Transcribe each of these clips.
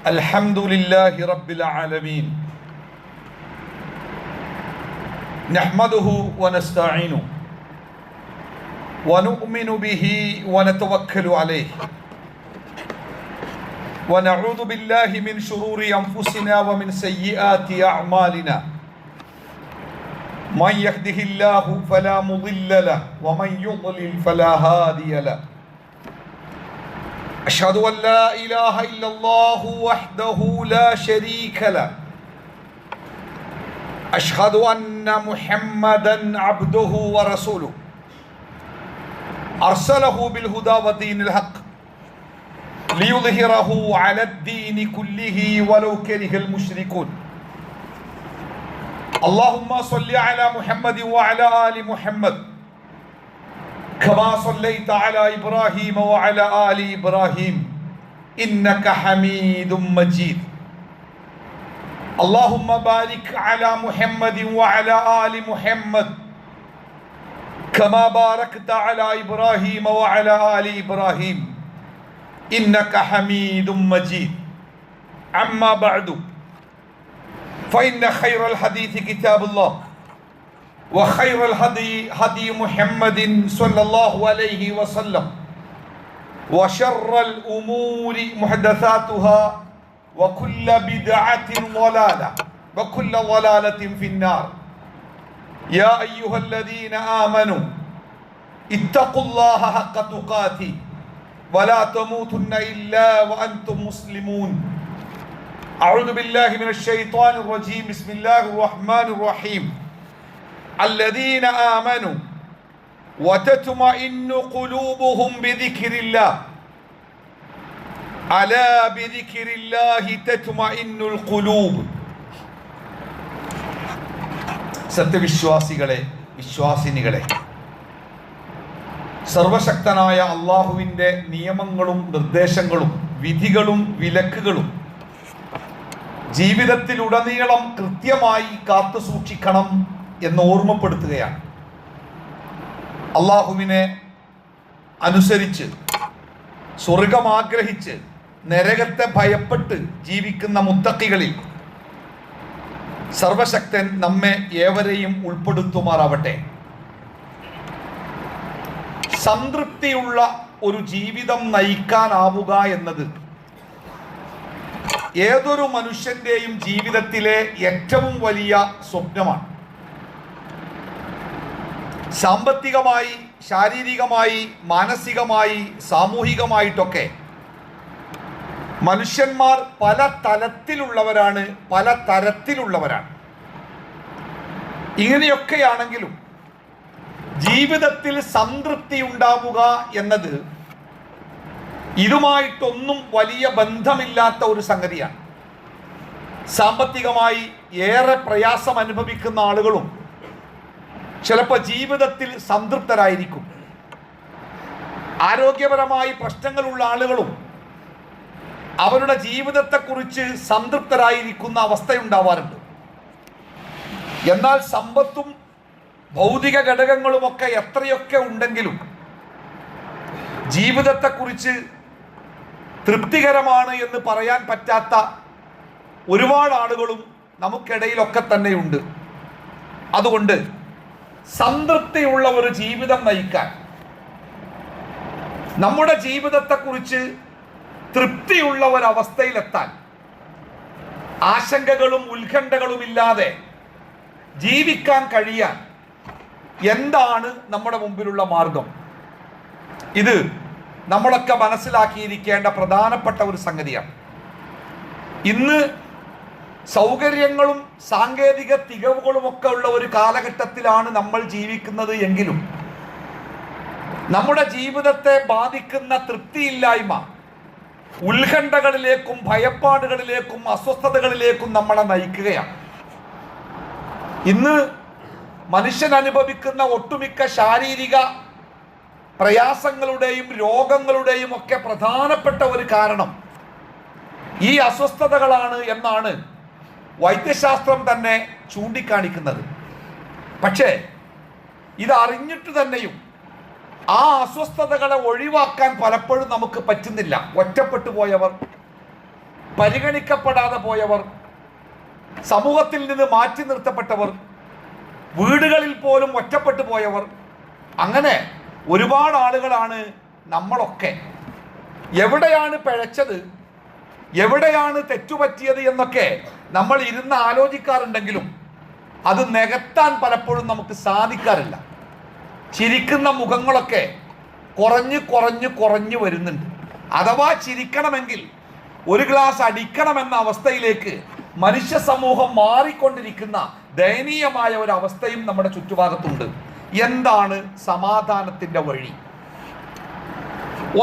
الحمد لله رب العالمين نحمده ونستعينه ونؤمن به ونتوكل عليه ونعوذ بالله من شرور أنفسنا ومن سيئات أعمالنا من يهده الله فلا مضل له ومن يضلل فلا هادي له أشهد أن لا إله إلا الله وحده لا شريك له أشهد أن محمدا عبده ورسوله أرسله بالهدى ودين الحق ليظهره على الدين كله ولو كره المشركون اللهم صل على محمد وعلى آل محمد كما صليت على إبراهيم وعلى آل إبراهيم إنك حميد مجيد اللهم بارك على محمد وعلى آل محمد كما باركت على إبراهيم وعلى آل إبراهيم إنك حميد مجيد أما بعد فإن خير الحديث كتاب الله وخير الهدي هدي محمد صلى الله عليه وسلم وشر الأمور محدثاتها وكل بدعة ضلالة وكل ضلالة في النار يا أيها الذين آمنوا اتقوا الله حق تقاته ولا تموتن إلا وأنتم مسلمون أعوذ بالله من الشيطان الرجيم بسم الله الرحمن الرحيم الذين آمنوا وتطمئن قلوبهم بذكر الله ألا بذكر الله تطمئن القلوب സത്യവിശ്വാസികളെ വിശ്വാസിനികളെ സർവശക്തനായ അള്ളാഹുവിൻ്റെ നിയമങ്ങളും നിർദ്ദേശങ്ങളും വിധികളും വിലക്കുകളും ജീവിതത്തിലുടനീളം കൃത്യമായി കാത്തു സൂക്ഷിക്കണം എന്ന് ഓർമ്മപ്പെടുത്തുകയാണ്. അള്ളാഹുവിനെ അനുസരിച്ച് സ്വർഗം ആഗ്രഹിച്ച് നരകത്തെ ഭയപ്പെട്ട് ജീവിക്കുന്ന മുത്തഖികളിൽ സർവശക്തൻ നമ്മെ ഏവരെയും ഉൾപ്പെടുത്തുമാറാവട്ടെ. സംതൃപ്തിയുള്ള ഒരു ജീവിതം നയിക്കാനാവുക എന്നത് ഏതൊരു മനുഷ്യന്റെയും ജീവിതത്തിലെ ഏറ്റവും വലിയ സ്വപ്നമാണ്. സാമ്പത്തികമായി, ശാരീരികമായി, മാനസികമായി, സാമൂഹികമായിട്ടൊക്കെ മനുഷ്യന്മാർ പല തലത്തിലുള്ളവരാണ്, പല തരത്തിലുള്ളവരാണ്. ഇങ്ങനെയൊക്കെയാണെങ്കിലും ജീവിതത്തിൽ സംതൃപ്തി ഉണ്ടാവുക എന്നത് ഇതുമായിട്ടൊന്നും വലിയ ബന്ധമില്ലാത്ത ഒരു സംഗതിയാണ്. സാമ്പത്തികമായി ഏറെ പ്രയാസം അനുഭവിക്കുന്ന ആളുകളും ചിലപ്പോൾ ജീവിതത്തിൽ സംതൃപ്തരായിരിക്കും. ആരോഗ്യപരമായി പ്രശ്നങ്ങളുള്ള ആളുകളും അവരുടെ ജീവിതത്തെക്കുറിച്ച് സംതൃപ്തരായിരിക്കുന്ന അവസ്ഥയുണ്ടാവാറുണ്ട്. എന്നാൽ സമ്പത്തും ഭൗതിക ഘടകങ്ങളുമൊക്കെ എത്രയൊക്കെ ഉണ്ടെങ്കിലും ജീവിതത്തെക്കുറിച്ച് തൃപ്തികരമാണ് എന്ന് പറയാൻ പറ്റാത്ത ഒരുപാട് ആളുകളും നമുക്കിടയിലൊക്കെ തന്നെയുണ്ട്. അതുകൊണ്ട് സംതൃപ്തിയുള്ള ഒരു ജീവിതം നയിക്കാൻ, നമ്മുടെ ജീവിതത്തെക്കുറിച്ച് തൃപ്തിയുള്ള ഒരവസ്ഥയിലെത്താൻ, ആശങ്കകളും ഉത്കണ്ഠകളും ഇല്ലാതെ ജീവിക്കാൻ കഴിയാൻ എന്താണ് നമ്മുടെ മുമ്പിലുള്ള മാർഗം? ഇത് നമ്മളൊക്കെ മനസ്സിലാക്കിയിരിക്കേണ്ട പ്രധാനപ്പെട്ട ഒരു സംഗതിയാണ്. ഇന്ന് സൗകര്യങ്ങളും സാങ്കേതിക തികവുകളുമൊക്കെ ഉള്ള ഒരു കാലഘട്ടത്തിലാണ് നമ്മൾ ജീവിക്കുന്നത് എങ്കിലും നമ്മുടെ ജീവിതത്തെ ബാധിക്കുന്ന തൃപ്തിയില്ലായ്മ ഉത്കണ്ഠകളിലേക്കും ഭയപ്പാടുകളിലേക്കും അസ്വസ്ഥതകളിലേക്കും നമ്മളെ നയിക്കുകയാണ്. ഇന്ന് മനുഷ്യൻ അനുഭവിക്കുന്ന ഒട്ടുമിക്ക ശാരീരിക പ്രയാസങ്ങളുടെയും രോഗങ്ങളുടെയും ഒക്കെ പ്രധാനപ്പെട്ട ഒരു കാരണം ഈ അസ്വസ്ഥതകളാണ് എന്നാണ് വൈദ്യശാസ്ത്രം തന്നെ ചൂണ്ടിക്കാണിക്കുന്നത്. പക്ഷേ ഇത് അറിഞ്ഞിട്ട് തന്നെയും ആ അസ്വസ്ഥതകളെ ഒഴിവാക്കാൻ പലപ്പോഴും നമുക്ക് പറ്റുന്നില്ല. ഒറ്റപ്പെട്ടു പോയവർ, പരിഗണിക്കപ്പെടാതെ പോയവർ, സമൂഹത്തിൽ നിന്ന് മാറ്റി നിർത്തപ്പെട്ടവർ, വീടുകളിൽ പോലും ഒറ്റപ്പെട്ടു പോയവർ, അങ്ങനെ ഒരുപാട് ആളുകളാണ് നമ്മളൊക്കെ. എവിടെയാണ് പിഴച്ചത്, എവിടെയാണ് തെറ്റുപറ്റിയത് എന്നൊക്കെ നമ്മൾ ഇരുന്ന് ആലോചിക്കാറുണ്ടെങ്കിലും അത് നികത്താൻ പലപ്പോഴും നമുക്ക് സാധിക്കാറില്ല. ചിരിക്കുന്ന മുഖങ്ങളൊക്കെ കുറഞ്ഞു വരുന്നുണ്ട്. അഥവാ ചിരിക്കണമെങ്കിൽ ഒരു ഗ്ലാസ് അടിക്കണമെന്ന അവസ്ഥയിലേക്ക് മനുഷ്യ സമൂഹം മാറിക്കൊണ്ടിരിക്കുന്ന ദയനീയമായ ഒരു അവസ്ഥയും നമ്മുടെ ചുറ്റുഭാഗത്തുണ്ട്. എന്താണ് സമാധാനത്തിന്റെ വഴി?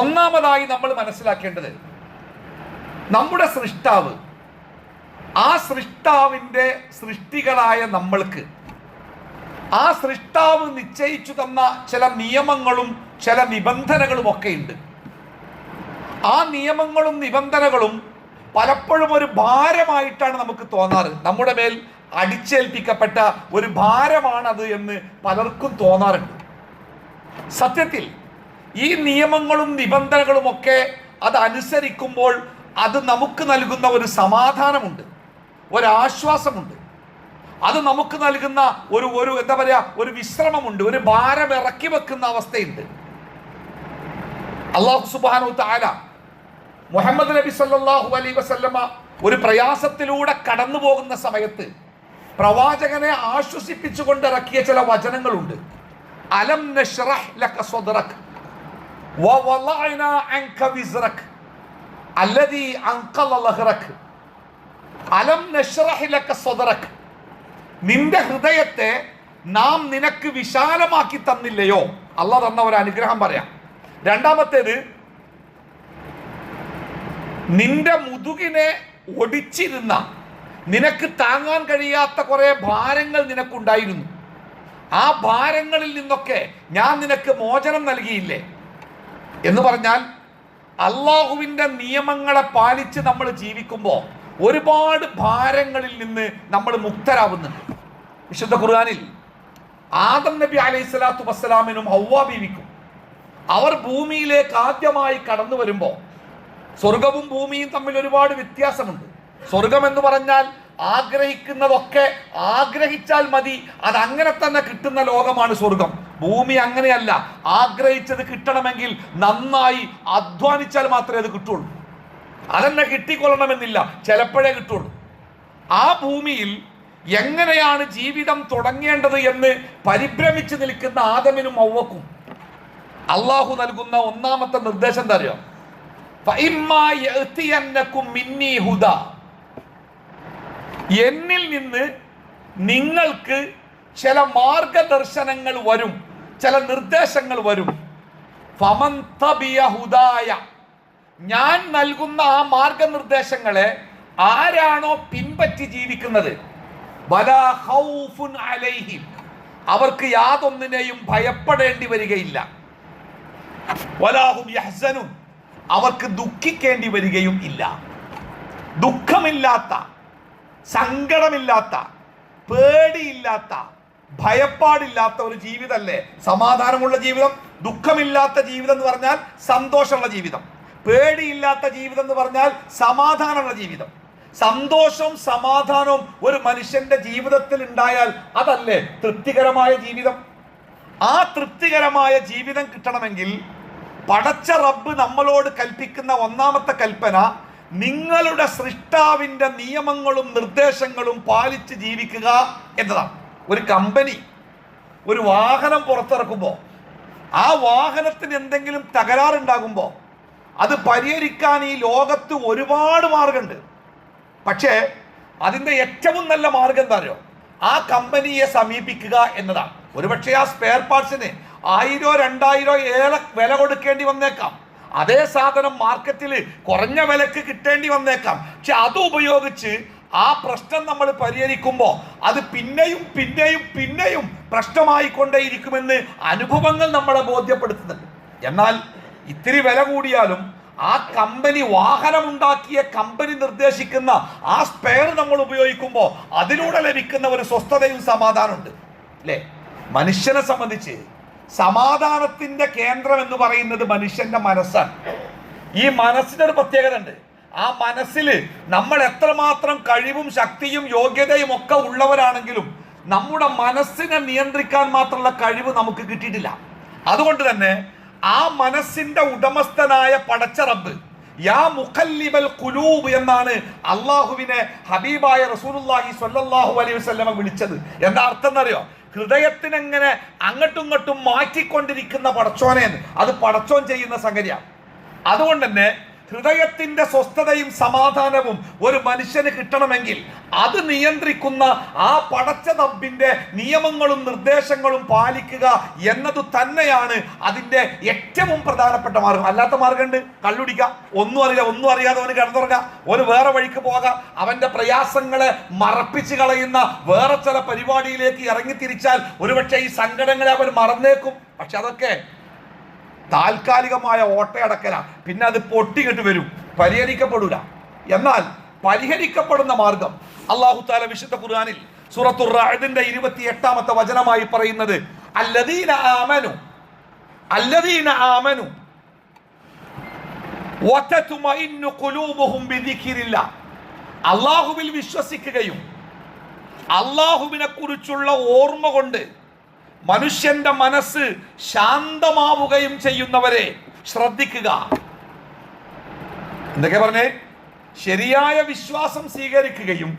ഒന്നാമതായി നമ്മൾ മനസ്സിലാക്കേണ്ടത്, നമ്മുടെ സൃഷ്ടാവ്, ആ സൃഷ്ടാവിൻ്റെ സൃഷ്ടികളായ നമ്മൾക്ക് ആ സൃഷ്ടാവ് നിശ്ചയിച്ചു തന്ന ചില നിയമങ്ങളും ചില നിബന്ധനകളും ഒക്കെ ഉണ്ട്. ആ നിയമങ്ങളും നിബന്ധനകളും പലപ്പോഴും ഒരു ഭാരമായിട്ടാണ് നമുക്ക് തോന്നാറ്. നമ്മുടെ മേൽ അടിച്ചേൽപ്പിക്കപ്പെട്ട ഒരു ഭാരമാണത് എന്ന് പലർക്കും തോന്നാറുണ്ട്. സത്യത്തിൽ ഈ നിയമങ്ങളും നിബന്ധനകളും ഒക്കെ അത് അനുസരിക്കുമ്പോൾ അത് നമുക്ക് നൽകുന്ന ഒരു സമാധാനമുണ്ട്, ഒരാശ്വാസമുണ്ട്. അത് നമുക്ക് നൽകുന്ന ഒരു എന്താ പറയുക, ഒരു വിശ്രമമുണ്ട്, ഒരു ഭാരം ഇറക്കി വെക്കുന്ന അവസ്ഥയുണ്ട്. അല്ലാഹു സുബ്ഹാനഹു തആല മുഹമ്മദ് നബി സല്ലല്ലാഹു അലൈഹി വസല്ലമ ഒരു പ്രയാസത്തിലൂടെ കടന്നു പോകുന്ന സമയത്ത് പ്രവാചകനെ ആശ്വസിപ്പിച്ചുകൊണ്ട് ഇറക്കിയ ചില വചനങ്ങളുണ്ട്. അലം നശ്റഹ് ലക സദ്റക വവളഅനാ അൻക വിസ്റക അല്ലദീ അൻഖള ലഹ്റക. അലം നശ്റഹ് ലക സദ്റക, നിന്റെ ഹൃദയത്തെ നാം നിനക്ക് വിശാലമാക്കി തന്നില്ലയോ? അല്ലാഹ് തന്ന ഒരു അനുഗ്രഹം പറയാം. രണ്ടാമത്തേത്, നിന്റെ മുതുകിനെ ഒടിച്ചിരുന്ന, നിനക്ക് താങ്ങാൻ കഴിയാത്ത കുറെ ഭാരങ്ങൾ നിനക്കുണ്ടായിരുന്നു. ആ ഭാരങ്ങളിൽ നിന്നൊക്കെ ഞാൻ നിനക്ക് മോചനം നൽകിയില്ലേ എന്ന് പറഞ്ഞാൽ, അള്ളാഹുവിൻ്റെ നിയമങ്ങളെ പാലിച്ച് നമ്മൾ ജീവിക്കുമ്പോൾ ഒരുപാട് ഭാരങ്ങളിൽ നിന്ന് നമ്മൾ മുക്തരാവുന്നുണ്ട്. വിശുദ്ധ ഖുർആനിൽ ആദം നബി അലൈഹി സ്വലാത്തു വസ്സലാമിനും ഹവ്വ ബീവിക്കും അവർ ഭൂമിയിലേക്ക് ആദ്യമായി കടന്നു വരുമ്പോൾ, സ്വർഗവും ഭൂമിയും തമ്മിൽ ഒരുപാട് വ്യത്യാസമുണ്ട്. സ്വർഗം എന്ന് പറഞ്ഞാൽ ആഗ്രഹിക്കുന്നതൊക്കെ ആഗ്രഹിച്ചാൽ മതി, അത് അങ്ങനെ തന്നെ കിട്ടുന്ന ലോകമാണ് സ്വർഗം. ഭൂമി അങ്ങനെയല്ല. ആഗ്രഹിച്ചത് കിട്ടണമെങ്കിൽ നന്നായി അധ്വാനിച്ചാൽ മാത്രമേ അത് കിട്ടുള്ളൂ. അതെന്നെ കിട്ടിക്കൊള്ളണമെന്നില്ല, ചിലപ്പോഴേ കിട്ടുള്ളൂ. ആ ഭൂമിയിൽ എങ്ങനെയാണ് ജീവിതം തുടങ്ങേണ്ടത് എന്ന് പരിഭ്രമിച്ച് നിൽക്കുന്ന ആദമിനും ഹവ്വക്കും അള്ളാഹു നൽകുന്ന ഒന്നാമത്തെ നിർദ്ദേശം എന്താ അറിയോ? എന്നിൽ നിന്ന് നിങ്ങൾക്ക് ചില മാർഗദർശനങ്ങൾ വരും, ചില നിർദ്ദേശങ്ങൾ വരും. ഫമൻ തബിയ ഹുദായ, ഞാൻ നൽകുന്ന ആ മാർഗനിർദ്ദേശങ്ങളെ ആരാണോ പിൻപറ്റി ജീവിക്കുന്നത്, വലാ ഖൗഫുൻ അലൈഹിം, അവർക്ക് യാതൊന്നിനെയും ഭയപ്പെടേണ്ടി വരികയില്ല. വലാഹും യഹ്സനുൻ, അവർക്ക് ദുഃഖിക്കേണ്ടി വരികയും ഇല്ല. ദുഃഖമില്ലാത്ത, സങ്കടമില്ലാത്ത, പേടിയില്ലാത്ത, ഭയപ്പാടില്ലാത്ത ഒരു ജീവിതമല്ലേ സമാധാനമുള്ള ജീവിതം? ദുഃഖമില്ലാത്ത ജീവിതം എന്ന് പറഞ്ഞാൽ സന്തോഷമുള്ള ജീവിതം, പേടിയില്ലാത്ത ജീവിതം എന്ന് പറഞ്ഞാൽ സമാധാനമുള്ള ജീവിതം. സന്തോഷവും സമാധാനവും ഒരു മനുഷ്യന്റെ ജീവിതത്തിൽ ഉണ്ടായാൽ അതല്ലേ തൃപ്തികരമായ ജീവിതം? ആ തൃപ്തികരമായ ജീവിതം കിട്ടണമെങ്കിൽ പടച്ച റബ്ബ് നമ്മളോട് കൽപ്പിക്കുന്ന ഒന്നാമത്തെ കൽപ്പന, നിങ്ങളുടെ സൃഷ്ടാവിൻ്റെ നിയമങ്ങളും നിർദ്ദേശങ്ങളും പാലിച്ച് ജീവിക്കുക എന്നതാണ്. ഒരു കമ്പനി ഒരു വാഹനം പുറത്തിറക്കുമ്പോൾ ആ വാഹനത്തിന് എന്തെങ്കിലും തകരാറുണ്ടാകുമ്പോൾ അത് പരിഹരിക്കാൻ ഈ ലോകത്ത് ഒരുപാട് മാർഗമുണ്ട്. പക്ഷേ അതിൻ്റെ ഏറ്റവും നല്ല മാർഗം എന്താ അറിയോ? ആ കമ്പനിയെ സമീപിക്കുക എന്നതാണ്. ഒരുപക്ഷെ ആ സ്പെയർ പാർട്സിന് 1000 2000 ഏറെ വില കൊടുക്കേണ്ടി വന്നേക്കാം. അതേ സാധനം മാർക്കറ്റിൽ കുറഞ്ഞ വിലക്ക് കിട്ടേണ്ടി വന്നേക്കാം. പക്ഷെ അത് ഉപയോഗിച്ച് ആ പ്രശ്നം നമ്മൾ പരിഹരിക്കുമ്പോൾ അത് പിന്നെയും പിന്നെയും പിന്നെയും പ്രശ്നമായിക്കൊണ്ടേയിരിക്കുമെന്ന് അനുഭവങ്ങൾ നമ്മളെ ബോധ്യപ്പെടുത്തുന്നുണ്ട്. എന്നാൽ ഇത്തിരി വില കൂടിയാലും ആ കമ്പനി, വാഹനമുണ്ടാക്കിയ കമ്പനി നിർദ്ദേശിക്കുന്ന ആ സ്പെയർ നമ്മൾ ഉപയോഗിക്കുമ്പോൾ അതിലൂടെ ലഭിക്കുന്ന ഒരു സ്വസ്ഥതയും സമാധാനമുണ്ട് അല്ലേ? മനുഷ്യനെ സംബന്ധിച്ച് സമാധാനത്തിന്റെ കേന്ദ്രം എന്ന് പറയുന്നത് മനുഷ്യന്റെ മനസ്സാണ്. ഈ മനസ്സിനൊരു പ്രത്യേകത ഉണ്ട്. ആ മനസ്സിൽ നമ്മൾ എത്രമാത്രം കഴിവും ശക്തിയും യോഗ്യതയും ഒക്കെ ഉള്ളവരാണെങ്കിലും നമ്മുടെ മനസ്സിനെ നിയന്ത്രിക്കാൻ മാത്രമുള്ള കഴിവ് നമുക്ക് കിട്ടിയിട്ടില്ല. അതുകൊണ്ട് തന്നെ ആ മനസ്സിന്റെ ഉടമസ്ഥനായ പടച്ച റബ്ബ് യാ മുഖല്ലിബൽ ഖുലൂബ് എന്നാണ് അള്ളാഹുവിനെ ഹബീബായ റസൂലുള്ളാഹി സ്വല്ലല്ലാഹു അലൈഹി വസല്ലമ വിളിച്ചത്. എന്താ അർത്ഥം എന്നറിയോ? ഹൃദയത്തിനെങ്ങനെ അങ്ങോട്ടും ഇങ്ങോട്ടും മാറ്റിക്കൊണ്ടിരിക്കുന്ന പടച്ചോനെ, അത് പടച്ചോൻ ചെയ്യുന്ന സംഗതിയാണ്. അതുകൊണ്ട് തന്നെ ഹൃദയത്തിന്റെ സ്വസ്ഥതയും സമാധാനവും ഒരു മനുഷ്യന് കിട്ടണമെങ്കിൽ അത് നിയന്ത്രിക്കുന്ന ആ പടച്ച റബ്ബിന്റെ നിയമങ്ങളും നിർദ്ദേശങ്ങളും പാലിക്കുക എന്നത് തന്നെയാണ് അതിന്റെ ഏറ്റവും പ്രധാനപ്പെട്ട മാർഗം. അല്ലാത്ത മാർഗമുണ്ട്, കള്ളുടിക്കുക, ഒന്നും അറിയാതെ അവന് കിടന്നുറങ്ങുക, ഒരു വേറെ വഴിക്ക് പോകാം, അവന്റെ പ്രയാസങ്ങളെ മറപ്പിച്ച് കളയുന്ന വേറെ ചില പരിപാടിയിലേക്ക് ഇറങ്ങിത്തിരിച്ചാൽ ഒരുപക്ഷെ ഈ സങ്കടങ്ങളെ അവൻ മറന്നേക്കും. പക്ഷെ അതൊക്കെ താൽക്കാലികമായ ഓട്ടയടക്കല, പിന്നെ അത് പൊട്ടിക്കെട്ട് വരും, പരിഹരിക്കപ്പെടൂല. എന്നാൽ പരിഹരിക്കപ്പെടുന്ന മാർഗം അല്ലാഹു തആല വിശുദ്ധ ഖുർആനിൽ സൂറത്തുർ റഅദിന്റെ 28ാമത്തെ വചനമായി പറയുന്നത് അല്ലദീന ആമനു വതത്മഇന്നു ഖുലൂബുഹും ബിദിക്രില്ലാഹ്. അല്ലാഹുവിൽ വിശ്വസിക്കുകയും അല്ലാഹുവിനെ കുറിച്ചുള്ള ഓർമ്മ കൊണ്ട് മനുഷ്യന്റെ മനസ്സ് ശാന്തമാവുകയും ചെയ്യുന്നവരെ ശ്രദ്ധിക്കുക. എന്തൊക്കെ പറഞ്ഞേ? ശരിയായ വിശ്വാസം സ്വീകരിക്കുകയും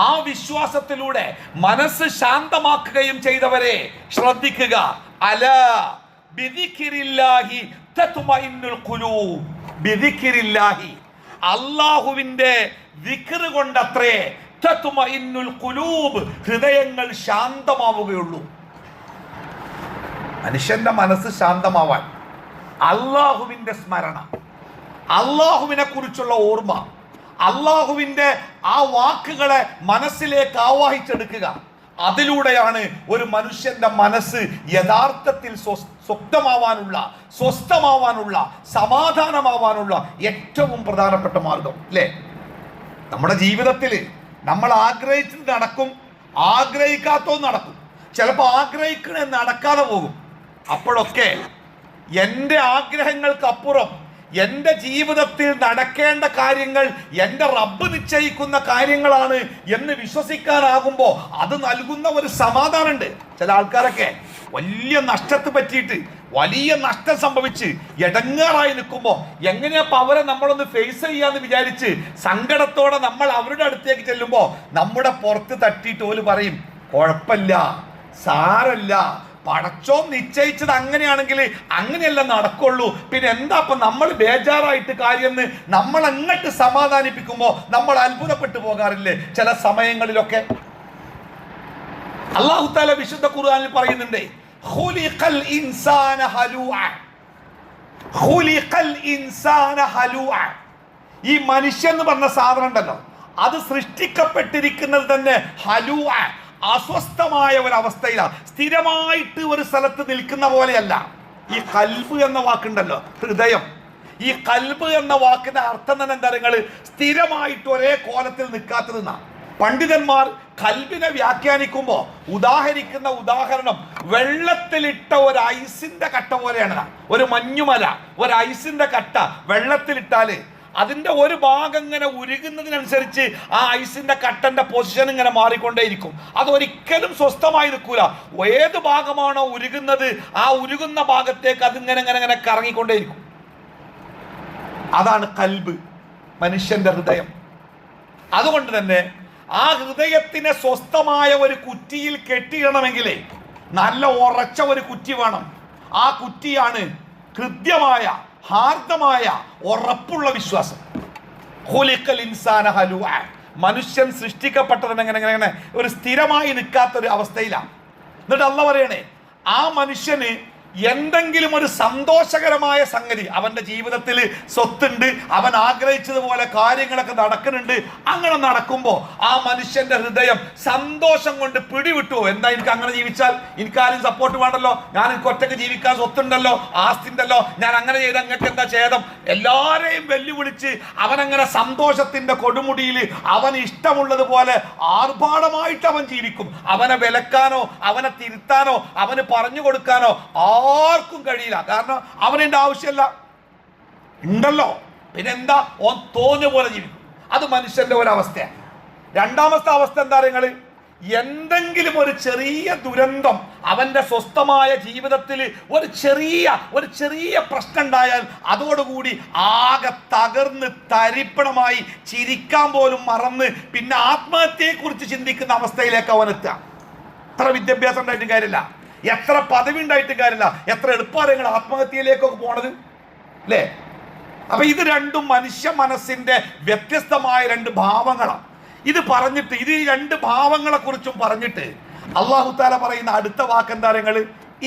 ആ വിശ്വാസത്തിലൂടെ മനസ്സ് ശാന്തമാക്കുകയും ചെയ്തവരെ ശ്രദ്ധിക്കുക. അലാ ബിദിക്രില്ലാഹി തത്മഇന്നുൽ ഖുലൂബ്. ബിദിക്രില്ലാഹി, അല്ലാഹുവിന്റെ ദിക്ർ കൊണ്ടത്രേ തത്മഇന്നുൽ ഖുലൂബ്, ഹൃദയങ്ങൾ ശാന്തമാവുകയുള്ളൂ. മനുഷ്യന്റെ മനസ്സ് ശാന്തമാവാൻ അള്ളാഹുവിന്റെ സ്മരണ, അള്ളാഹുവിനെ കുറിച്ചുള്ള ഓർമ്മ, അള്ളാഹുവിന്റെ ആ വാക്കുകളെ മനസ്സിലേക്ക് ആവാഹിച്ചെടുക്കുക, അതിലൂടെയാണ് ഒരു മനുഷ്യന്റെ മനസ്സ് യഥാർത്ഥത്തിൽ സ്വസ്ഥമാവാനുള്ള സമാധാനമാവാനുള്ള ഏറ്റവും പ്രധാനപ്പെട്ട മാർഗം. അല്ലേ? നമ്മുടെ ജീവിതത്തിൽ നമ്മൾ ആഗ്രഹിച്ചത് നടക്കും, ആഗ്രഹിക്കാത്തോ നടക്കും, ചിലപ്പോൾ ആഗ്രഹിക്കണേ നടക്കാതെ പോകും. അപ്പോഴൊക്കെ എൻ്റെ ആഗ്രഹങ്ങൾക്കപ്പുറം എൻ്റെ ജീവിതത്തിൽ നടക്കേണ്ട കാര്യങ്ങൾ എൻ്റെ റബ്ബ് നിശ്ചയിക്കുന്ന കാര്യങ്ങളാണ് എന്ന് വിശ്വസിക്കാനാകുമ്പോൾ അത് നൽകുന്ന ഒരു സമാധാനമുണ്ട്. ചില ആൾക്കാരൊക്കെ വലിയ നഷ്ടത്തെ പറ്റിയിട്ട് വലിയ നഷ്ടം സംഭവിച്ച് ഇടങ്ങാറായി നിൽക്കുമ്പോൾ എങ്ങനെയപ്പോൾ അവരെ നമ്മളൊന്ന് ഫേസ് ചെയ്യാന്ന് വിചാരിച്ച് സങ്കടത്തോടെ നമ്മൾ അവരുടെ അടുത്തേക്ക് ചെല്ലുമ്പോൾ നമ്മുടെ പുറത്ത് തട്ടിയിട്ട് ഓല് പറയും, കുഴപ്പമില്ല, സാരല്ല, പടച്ചോൻ നിശ്ചയിച്ചത് അങ്ങനെയാണെങ്കിൽ അങ്ങനെയല്ല നടക്കുള്ളൂ, പിന്നെ എന്താ ഇപ്പൊ നമ്മൾ ബേജാറായിട്ട് കാര്യമെന്ന് നമ്മൾ അങ്ങോട്ട് സമാധാനിപ്പിക്കുമ്പോൾ നമ്മൾ അത്ഭുതപ്പെട്ടു പോകാറില്ലേ ചില സമയങ്ങളിലൊക്കെ? അല്ലാഹു തആല വിശുദ്ധ ഖുർആനിൽ പറയുന്നുണ്ട്, ഖുലിഖൽ ഇൻസാന ഹലൂഅ. ഖുലിഖൽ ഇൻസാന ഹലൂഅ. ഈ മനുഷ്യൻ എന്ന് പറഞ്ഞ സാധനം ഉണ്ടല്ലോ, അത് സൃഷ്ടിക്കപ്പെട്ടിരിക്കുന്നത് തന്നെ ഹലൂഅ, അസ്വസ്ഥമായ ഒരവസ്ഥയിലാണ്, സ്ഥിരമായിട്ട് ഒരു സ്ഥലത്ത് നിൽക്കുന്ന പോലെയല്ല. ഈ കൽബ് എന്ന വാക്കുണ്ടല്ലോ, ഹൃദയം, ഈ കൽബ് എന്ന വാക്കിന്റെ അർത്ഥം തന്നെ എന്താ? നിങ്ങൾ സ്ഥിരമായിട്ട് ഒരേ കോലത്തിൽ നിൽക്കാത്തതെന്നാ. പണ്ഡിതന്മാർ കൽബിനെ വ്യാഖ്യാനിക്കുമ്പോൾ ഉദാഹരിക്കുന്ന ഉദാഹരണം വെള്ളത്തിലിട്ട ഒരു ഐസിന്റെ കട്ട പോലെയാണ്. ഒരു മഞ്ഞുമല, ഒരു ഐസിന്റെ കട്ട വെള്ളത്തിലിട്ടാല് അതിന്റെ ഒരു ഭാഗം ഇങ്ങനെ ഉരുകുന്നതിനനുസരിച്ച് ആ ഐസിന്റെ കട്ടന്റെ പൊസിഷൻ ഇങ്ങനെ മാറിക്കൊണ്ടേയിരിക്കും. അതൊരിക്കലും സ്വസ്ഥമായി നിൽക്കൂല. ഏത് ഭാഗമാണോ ഉരുകുന്നത് ആ ഉരുകുന്ന ഭാഗത്തേക്ക് അതിങ്ങനെ ഇങ്ങനെ ഇങ്ങനെ കറങ്ങിക്കൊണ്ടേയിരിക്കും. അതാണ് കൽബ്, മനുഷ്യന്റെ ഹൃദയം. അതുകൊണ്ട് തന്നെ ആ ഹൃദയത്തിനെ സ്വസ്ഥമായ ഒരു കുറ്റിയിൽ കെട്ടിയിടണമെങ്കിലേ നല്ല ഉറച്ച ഒരു കുറ്റി വേണം. ആ കുറ്റിയാണ് ഹൃദ്യമായ, ഹാർദമായ, ഉറപ്പുള്ള വിശ്വാസം. ഖുലിഖൽ ഇൻസാന ഹലൂഅ. മനുഷ്യൻ സൃഷ്ടിക്കപ്പെട്ടത് എങ്ങനെ ഒരു സ്ഥിരമായി നിൽക്കാത്തൊരു അവസ്ഥയിലാണ്. എന്നിട്ട് അല്ലാഹു പറയണേ, ആ മനുഷ്യന് എന്തെങ്കിലും ഒരു സന്തോഷകരമായ സംഗതി അവന്റെ ജീവിതത്തിൽ സ്വത്തുണ്ട്, അവൻ ആഗ്രഹിച്ചതുപോലെ കാര്യങ്ങളൊക്കെ നടക്കുന്നുണ്ട്. അങ്ങനെ നടക്കുമ്പോൾ ആ മനുഷ്യന്റെ ഹൃദയം സന്തോഷം കൊണ്ട് പിടിവിട്ടു. എന്താ, എനിക്ക് അങ്ങനെ ജീവിച്ചാൽ എനിക്ക് ആരും സപ്പോർട്ട് വേണ്ടല്ലോ, ഞാൻ എനിക്ക് ഒറ്റയ്ക്ക് ജീവിക്കാൻ സ്വത്തുണ്ടല്ലോ, ആസ്തി ഉണ്ടല്ലോ, ഞാൻ അങ്ങനെ ചെയ്ത് അങ്ങോട്ട് എന്താ ഛേദം? എല്ലാരെയും വെല്ലുവിളിച്ച് അവനങ്ങനെ സന്തോഷത്തിന്റെ കൊടുമുടിയിൽ അവന് ഇഷ്ടമുള്ളതുപോലെ ആർഭാടമായിട്ട് അവൻ ജീവിക്കും. അവനെ വിലക്കാനോ അവനെ തിരുത്താനോ അവന് പറഞ്ഞു കൊടുക്കാനോ ആർക്കും കഴിയില്ല. കാരണം അവനെന്റെ ആവശ്യമല്ല, ഉണ്ടല്ലോ, പിന്നെന്താ, ഓൻ തോന്നിയ പോലെ ജീവിക്കും. അത് മനുഷ്യന്റെ ഒരവസ്ഥയാണ്. രണ്ടാമത്തെ അവസ്ഥ എന്താ നിങ്ങൾ, എന്തെങ്കിലും ഒരു ചെറിയ ദുരന്തം അവന്റെ സ്വസ്ഥമായ ജീവിതത്തിൽ ഒരു ചെറിയ പ്രശ്നം ഉണ്ടായാൽ അതോടുകൂടി ആകെ തകർന്ന് തരിപ്പണമായി ചിരിക്കാൻ പോലും മറന്ന് പിന്നെ ആത്മഹത്യയെക്കുറിച്ച് ചിന്തിക്കുന്ന അവസ്ഥയിലേക്ക് അവൻ എത്തുക. എത്ര വിദ്യാഭ്യാസം ഉണ്ടായിട്ടും കാര്യമില്ല, എത്ര പദവി ഉണ്ടായിട്ടും കാര്യമില്ല, എത്ര എളുപ്പമാണ് നിങ്ങൾ ആത്മഹത്യയിലേക്കൊക്കെ പോണത് അല്ലേ? അപ്പൊ ഇത് രണ്ടും മനുഷ്യ മനസ്സിന്റെ വ്യത്യസ്തമായ രണ്ട് ഭാവങ്ങളാണ്. ഇത് പറഞ്ഞിട്ട്, ഇത് ഈ രണ്ട് ഭാവങ്ങളെ കുറിച്ചും പറഞ്ഞിട്ട് അല്ലാഹു തആല പറയുന്ന അടുത്ത വാക്ക് എന്താ നിങ്ങൾ,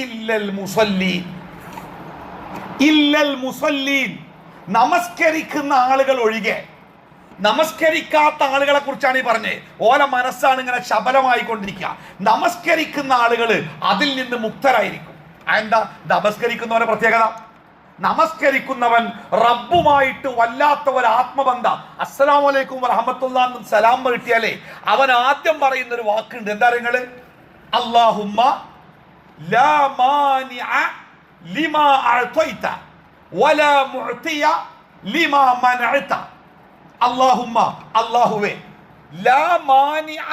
ഇല്ലൽ മുസല്ലീൻ. ഇല്ലൽ മുസല്ലീൻ, നമസ്കരിക്കുന്ന ആളുകൾ ഒഴികെ. നമസ്കരിക്കാത്ത ആളുകളെ കുറിച്ചാണ് ഈ പറഞ്ഞത്. ഓല മനസ്സാണ് ഇങ്ങനെ ശബലമായി കൊണ്ടിരിക്കുക. നമസ്കരിക്കുന്ന ആളുകൾ അതിൽ നിന്ന് മുക്തരായിരിക്കും. എന്താ നമസ്കരിക്കുന്നവന്റെ പ്രത്യേകത? നമസ്കരിക്കുന്നവൻ റബ്ബുമായിട്ട് വല്ലാത്ത ഒരു ആത്മബന്ധ. അസ്സലാമു അലൈക്കും വറഹ്മത്തുള്ളാഹി എന്ന് സലാം കിട്ടിയാലേ അവൻ ആദ്യം പറയുന്ന ഒരു വാക്കുണ്ട്. എന്താ നിങ്ങള്, അല്ലാഹുമ്മ ലാ മാനിഅ ലിമാ അഅതൈത വലാ മുഅതിയ ലിമാ മനഅത. അല്ലാഹുമ്മ, അല്ലാഹുവേ, ലാ മാനിഅ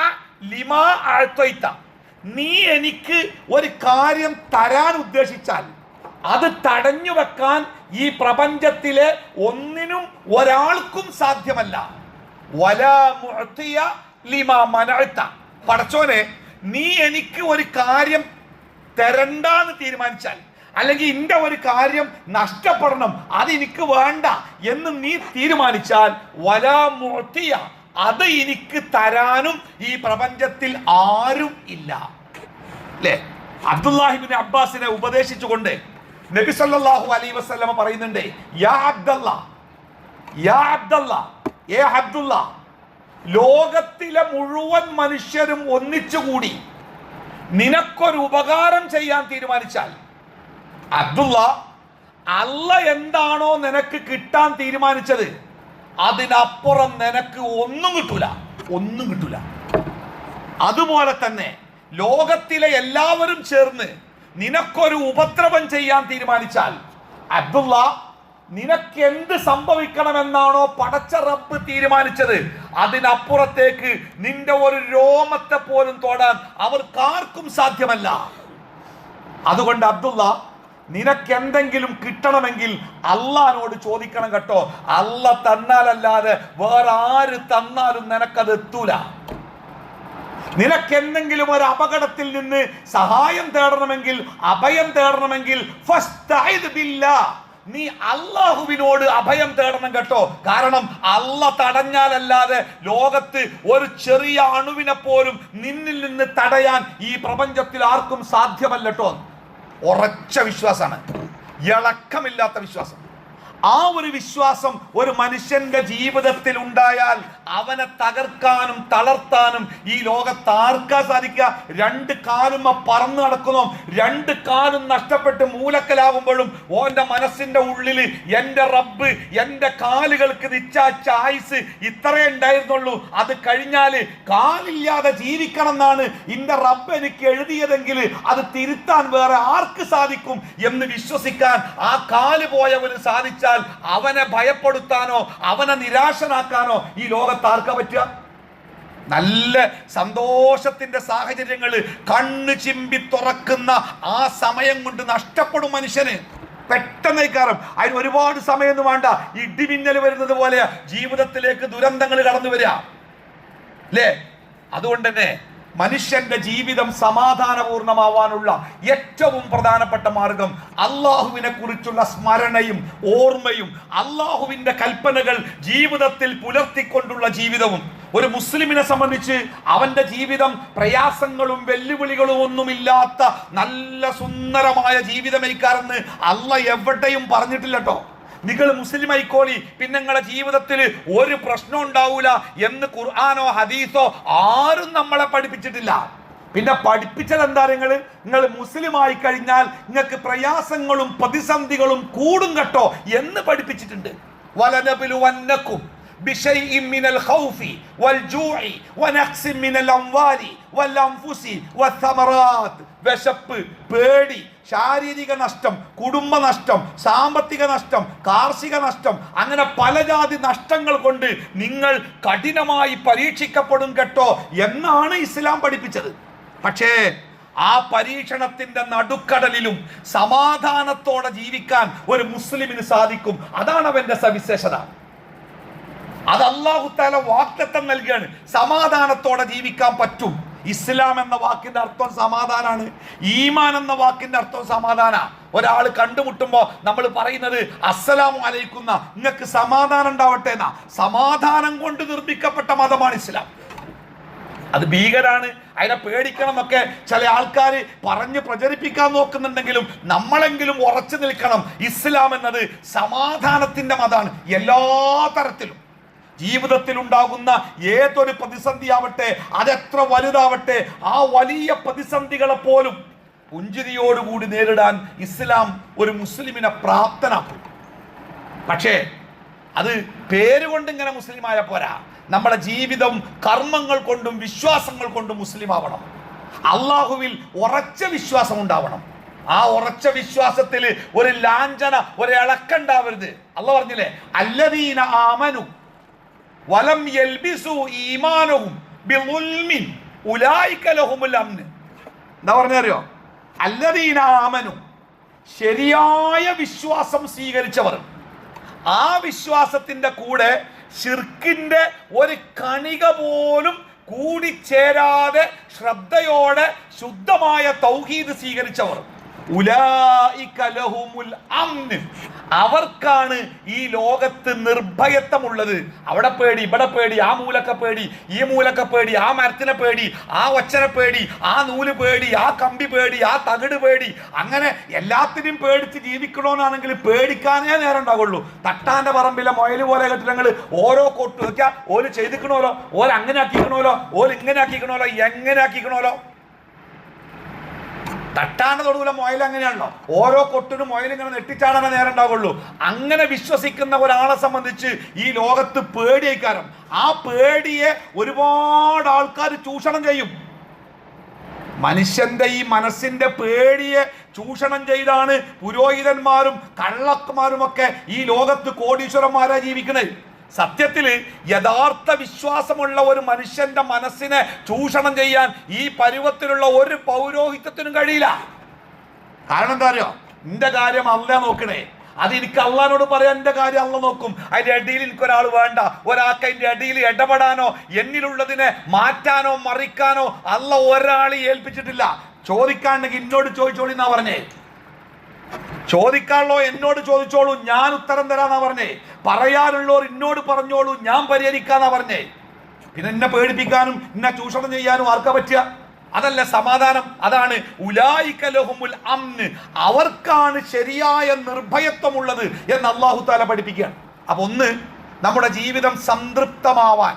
ലിമാ അഅതൈത, നീ എനിക്ക് ഒരു കാര്യം തരാൻ ഉദ്ദേശിച്ചാൽ അത് തടഞ്ഞു വെക്കാൻ ഈ പ്രപഞ്ചത്തിലെ ഒന്നിനും ഒരാൾക്കും സാധ്യമല്ല. വലാ മുഅതിയ ലിമാ മനഅത, പടച്ചോനെ നീ എനിക്ക് ഒരു കാര്യം തരണ്ടാന്ന് തീരുമാനിച്ചാൽ, അല്ലെങ്കിൽ ഇന്റെ ഒരു കാര്യം നഷ്ടപ്പെടണം, അത് എനിക്ക് വേണ്ട എന്ന് നീ തീരുമാനിച്ചാൽ, വലാ മുഅതിയ, അത് എനിക്ക് തരാനും ഈ പ്രപഞ്ചത്തിൽ ആരും ഇല്ല. അല്ലേ? അബ്ദുല്ലാഹി ഇബ്നു അബ്ബാസിനെ ഉപദേശിച്ചുകൊണ്ട് നബി സല്ലല്ലാഹു അലൈഹി വസല്ലമ പറയുന്നുണ്ട്, യാ അബ്ദല്ലാ, യാ അബ്ദല്ലാ, ഏ അബ്ദുല്ലാ, ലോകത്തിലെ മുഴുവൻ മനുഷ്യരും ഒന്നിച്ചുകൂടി നിനക്കൊരു ഉപകാരം ചെയ്യാൻ തീരുമാനിച്ചാൽ, അബ്ദുള്ള, അല്ല എന്താണോ നിനക്ക് കിട്ടാൻ തീരുമാനിച്ചത് അതിനപ്പുറം നിനക്ക് ഒന്നും കിട്ടൂല, ഒന്നും കിട്ടൂല. അതുപോലെ തന്നെ ലോകത്തിലെ എല്ലാവരും ചേർന്ന് നിനക്കൊരു ഉപദ്രവം ചെയ്യാൻ തീരുമാനിച്ചാൽ, അബ്ദുള്ള, നിനക്ക് എന്ത് സംഭവിക്കണമെന്നാണോ പടച്ച റബ്ബ് തീരുമാനിച്ചത് അതിനപ്പുറത്തേക്ക് നിന്റെ ഒരു രോമത്തെ പോലും തൊടാൻ അവർക്കാർക്കും സാധ്യമല്ല. അതുകൊണ്ട് അബ്ദുള്ള, നിനക്ക് എന്തെങ്കിലും കിട്ടണമെങ്കിൽ അള്ളാനോട് ചോദിക്കണം കേട്ടോ. അല്ല തന്നാലല്ലാതെ വേറെ ആര് തന്നാലും നിനക്കത് എത്തൂല. നിനക്ക് എന്തെങ്കിലും ഒരു അപകടത്തിൽ നിന്ന് സഹായം തേടണമെങ്കിൽ, അഭയം തേടണമെങ്കിൽ, ഫസ്തഈദ് ബില്ലാഹ്, നീ അള്ളാഹുവിനോട് അഭയം തേടണം കേട്ടോ. കാരണം അല്ല തടഞ്ഞാലല്ലാതെ ലോകത്ത് ഒരു ചെറിയ അണുവിനെ പോലും നിന്നിൽ നിന്ന് തടയാൻ ഈ പ്രപഞ്ചത്തിൽ ആർക്കും സാധ്യമല്ലട്ടോ. ഉറച്ച വിശ്വാസമാണ്, ഇളക്കമില്ലാത്ത വിശ്വാസം. ആ ഒരു വിശ്വാസം ഒരു മനുഷ്യന്റെ ജീവിതത്തിൽ ഉണ്ടായാൽ അവനെ തകർക്കാനും തളർത്താനും ഈ ലോകത്ത് ആർക്കാ സാധിക്കുക? രണ്ട് കാലും പറന്നു നടക്കുന്നു, രണ്ട് കാലും നഷ്ടപ്പെട്ട് മൂലക്കലാവുമ്പോഴും ഓന്റെ മനസ്സിന്റെ ഉള്ളിൽ എന്റെ റബ്ബ് എന്റെ കാലുകൾക്ക് നിശ്ചയിച്ച ആയുസ് ഇത്രയേ ഉണ്ടായിരുന്നുള്ളൂ, അത് കഴിഞ്ഞാല് കാലില്ലാതെ ജീവിക്കണം എന്നാണ് എന്റെ റബ്ബ് എനിക്ക് എഴുതിയതെങ്കിൽ അത് തിരുത്താൻ വേറെ ആർക്ക് സാധിക്കും എന്ന് വിശ്വസിക്കാൻ ആ കാല് പോയവന് സാധിച്ചാൽ അവനെ ഭയപ്പെടുത്താനോ അവനെ നിരാശനാക്കാനോ ഈ ലോകത്ത് ആർക്കാ പറ്റുക? നല്ല സന്തോഷത്തിന്റെ സാഹചര്യങ്ങൾ കണ്ണ് ചിമ്പി തുറക്കുന്ന ആ സമയം കൊണ്ട് നഷ്ടപ്പെടും മനുഷ്യന്. പെട്ടെന്ന് കാരണം അതിന് ഒരുപാട് സമയമൊന്നും വേണ്ട, ഇടിമിന്നൽ വരുന്നത് പോലെ ജീവിതത്തിലേക്ക് ദുരന്തങ്ങൾ കടന്നു വരിക അല്ലേ? അതുകൊണ്ട് തന്നെ മനുഷ്യന്റെ ജീവിതം സമാധാനപൂർണമാവാനുള്ള ഏറ്റവും പ്രധാനപ്പെട്ട മാർഗം അള്ളാഹുവിനെ കുറിച്ചുള്ള സ്മരണയും ഓർമ്മയും അള്ളാഹുവിന്റെ കൽപ്പനകൾ ജീവിതത്തിൽ പുലർത്തിക്കൊണ്ടുള്ള ജീവിതവും. ഒരു മുസ്ലിമിനെ സംബന്ധിച്ച് അവന്റെ ജീവിതം പ്രയാസങ്ങളും വെല്ലുവിളികളും ഒന്നുമില്ലാത്ത നല്ല സുന്ദരമായ ജീവിതമേക്കാരെന്ന് അള്ളാഹ് എവിടെയും പറഞ്ഞിട്ടില്ല കേട്ടോ. നിങ്ങൾ മുസ്ലിം ആയിക്കോളി, പിന്നെ നിങ്ങളുടെ ജീവിതത്തിൽ ഒരു പ്രശ്നം ഉണ്ടാവൂല എന്ന് ഖുർആനോ ഹദീസോ ആരും നമ്മളെ പഠിപ്പിച്ചിട്ടില്ല. പിന്നെ പഠിപ്പിച്ചത് എന്താ? നിങ്ങൾ മുസ്ലിം ആയി കഴിഞ്ഞാൽ നിങ്ങൾക്ക് പ്രയാസങ്ങളും പ്രതിസന്ധികളും കൂടും കേട്ടോ എന്ന് പഠിപ്പിച്ചിട്ടുണ്ട്. വലനബിലുവന്നക്കും ബിശൈഇൻ മിനൽ ഖൗഫി വൽ ജൂഇ വനഖ്സിൻ മിനൽ അംവാലി വൽ അൻഫുസി വസ്സമറാത്ത്. വിശപ്പ്, പേടി, ശാരീരിക നഷ്ടം, കുടുംബ നഷ്ടം, സാമ്പത്തിക നഷ്ടം, കാർഷിക നഷ്ടം, അങ്ങനെ പല ജാതി നഷ്ടങ്ങൾ കൊണ്ട് നിങ്ങൾ കഠിനമായി പരീക്ഷിക്കപ്പെടും കേട്ടോ എന്നാണ് ഇസ്ലാം പഠിപ്പിച്ചത്. പക്ഷേ ആ പരീക്ഷണത്തിന്റെ നടുക്കടലിലും സമാധാനത്തോടെ ജീവിക്കാൻ ഒരു മുസ്ലിമിന് സാധിക്കും. അതാണ് അവന്റെ സവിശേഷത. അത് അല്ലാഹു തആല വാഗ്ദത്തം നൽകുകയാണ്. സമാധാനത്തോടെ ജീവിക്കാൻ പറ്റും. ഇസ്ലാം എന്ന വാക്കിന്റെ അർത്ഥം സമാധാനാണ്. ഈമാൻ എന്ന വാക്കിന്റെ അർത്ഥം സമാധാന. ഒരാൾ കണ്ടുമുട്ടുമ്പോ നമ്മൾ പറയുന്നത് അസ്സലാമു അലൈക്കും, നിങ്ങൾക്ക് സമാധാനം ഉണ്ടാവട്ടെ എന്നാ. സമാധാനം കൊണ്ട് നിർമ്മിക്കപ്പെട്ട മതമാണ് ഇസ്ലാം. അത് ഭീകരാണ്, അതിനെ പേടിക്കണം എന്നൊക്കെ ചില ആൾക്കാർ പറഞ്ഞ് പ്രചരിപ്പിക്കാൻ നോക്കുന്നുണ്ടെങ്കിലും നമ്മളെങ്കിലും ഉറച്ചു നിൽക്കണം. ഇസ്ലാം എന്നത് സമാധാനത്തിന്റെ മതമാണ്. എല്ലാ തരത്തിലും ജീവിതത്തിൽ ഉണ്ടാകുന്ന ഏതൊരു പ്രതിസന്ധി ആവട്ടെ, അതെത്ര വലുതാവട്ടെ, ആ വലിയ പ്രതിസന്ധികളെ പോലും പുഞ്ചിരിയോടുകൂടി നേരിടാൻ ഇസ്ലാം ഒരു മുസ്ലിമിനെ പ്രാപ്തനാക്കും. പക്ഷേ അത് പേരുകൊണ്ട് ഇങ്ങനെ മുസ്ലിമായ പോരാ. നമ്മുടെ ജീവിതം കർമ്മങ്ങൾ കൊണ്ടും വിശ്വാസങ്ങൾ കൊണ്ടും മുസ്ലിം ആവണം. അള്ളാഹുവിൽ ഉറച്ച വിശ്വാസം ഉണ്ടാവണം. ആ ഉറച്ച വിശ്വാസത്തിൽ ഒരു ലാഞ്ചന, ഒരു ഇളക്കുണ്ടാവരുത്. അള്ളാഹ് പറഞ്ഞില്ലേ, അല്ലദീന ആമനു വലം യൽബിസു ഈമാനഹും ബിളുൽമിൻ ഉലൈക ലഹുമുൽ അംൻ. എന്താ പറഞ്ഞറിയോ? അല്ലദീന ആമനു, ശരിയായ വിശ്വാസം സ്വീകരിച്ചവർ. ആ വിശ്വാസത്തിന്റെ കൂടെ ശിർക്കിന്റെ ഒരു കണിക പോലും കൂടിച്ചേരാതെ ശ്രദ്ധയോടെ ശുദ്ധമായ തൗഹീദ് സ്വീകരിച്ചവർ, ഉലൈക ലഹുമുൽ അംൻ, അവർക്കാണ് ഈ ലോകത്ത് നിർഭയത്വമുള്ളത്. അവിടെ പേടി, ഇവിടെ പേടി, ആ മൂലക്ക പേടി, ഈ മൂലക്ക പേടി, ആ മരത്തിനെ പേടി, ആ ഒച്ചനെ പേടി, ആ നൂല് പേടി, ആ കമ്പി പേടി, ആ തകിട് പേടി, അങ്ങനെ എല്ലാത്തിനും പേടിച്ച് ജീവിക്കണമെന്നാണെങ്കിൽ പേടിക്കാനേ നേരം ഉണ്ടാവുള്ളൂ. തട്ടാന്റെ പറമ്പിലെ മൊയല് പോലെ കെട്ടിടങ്ങൾ ഓരോ കൊട്ട് വെക്കാ, ഓല് ചെയ്തിക്കണോലോ, ഓല് അങ്ങനെ ആക്കിക്കണോലോ, ഓല് ഇങ്ങനെ ആക്കിക്കണോലോ, എങ്ങനെ ആക്കിക്കണോലോ. തട്ടാന്റെ തൊടുവിലെ മൊയൽ അങ്ങനെയാണല്ലോ, ഓരോ കൊട്ടിനും മൊയൽ ഇങ്ങനെ നെട്ടിച്ചാടാനേ നേരം ഉണ്ടാവുള്ളൂ. അങ്ങനെ വിശ്വസിക്കുന്ന ഒരാളെ സംബന്ധിച്ച് ഈ ലോകത്ത് പേടിയേക്കാരം. ആ പേടിയെ ഒരുപാട് ആൾക്കാർ ചൂഷണം ചെയ്യും. മനുഷ്യന്റെ ഈ മനസ്സിന്റെ പേടിയെ ചൂഷണം ചെയ്താണ് പുരോഹിതന്മാരും കള്ളന്മാരുമൊക്കെ ഈ ലോകത്ത് കോടീശ്വരന്മാരാ ജീവിക്കണേ. സത്യത്തിൽ യഥാർത്ഥ വിശ്വാസമുള്ള ഒരു മനുഷ്യന്റെ മനസ്സിനെ ചൂഷണം ചെയ്യാൻ ഈ പരുവത്തിലുള്ള ഒരു പൗരോഹിത്യത്തിനും കഴിയില്ല. കാരണം എന്താ അറിയോ? എന്റെ കാര്യം അല്ലാഹ് നോക്കണേ, അത് എനിക്ക് അള്ളാഹിനോട് പറയാൻ എന്റെ കാര്യം അള്ളാഹ് നോക്കും. അതിന്റെ അടിയിൽ എനിക്കൊരാൾ വേണ്ട. ഒരാൾക്ക് അതിന്റെ അടിയിൽ ഇടപെടാനോ എന്നിലുള്ളതിനെ മാറ്റാനോ മറിക്കാനോ അള്ളാഹ് ഒരാളെ ഏൽപ്പിച്ചിട്ടില്ല. ചോദിക്കാണ്ടെങ്കിൽ എന്നോട് ചോദിച്ചോളി എന്നാ പറഞ്ഞേ. ചോദിക്കാനുള്ളോ എന്നോട് ചോദിച്ചോളൂ, ഞാൻ ഉത്തരം തരാന്നാ പറഞ്ഞേ. പറയാനുള്ളവർ എന്നോട് പറഞ്ഞോളൂ, ഞാൻ പരിഹരിക്കാന്നാ പറഞ്ഞേ. പിന്നെ എന്നെ പേടിപ്പിക്കാനും എന്നെ ചൂഷണം ചെയ്യാനും ആർക്കാ പറ്റുക? അതല്ല സമാധാനം. അതാണ് ഉലൈക ലഹുമുൽ അംൻ, അവർക്കാണ് ശരിയായ നിർഭയത്വമുള്ളത് എന്ന് അല്ലാഹു തആല പഠിപ്പിക്കുകയാണ്. അപ്പൊ ഒന്ന്, നമ്മുടെ ജീവിതം സംതൃപ്തമാവാൻ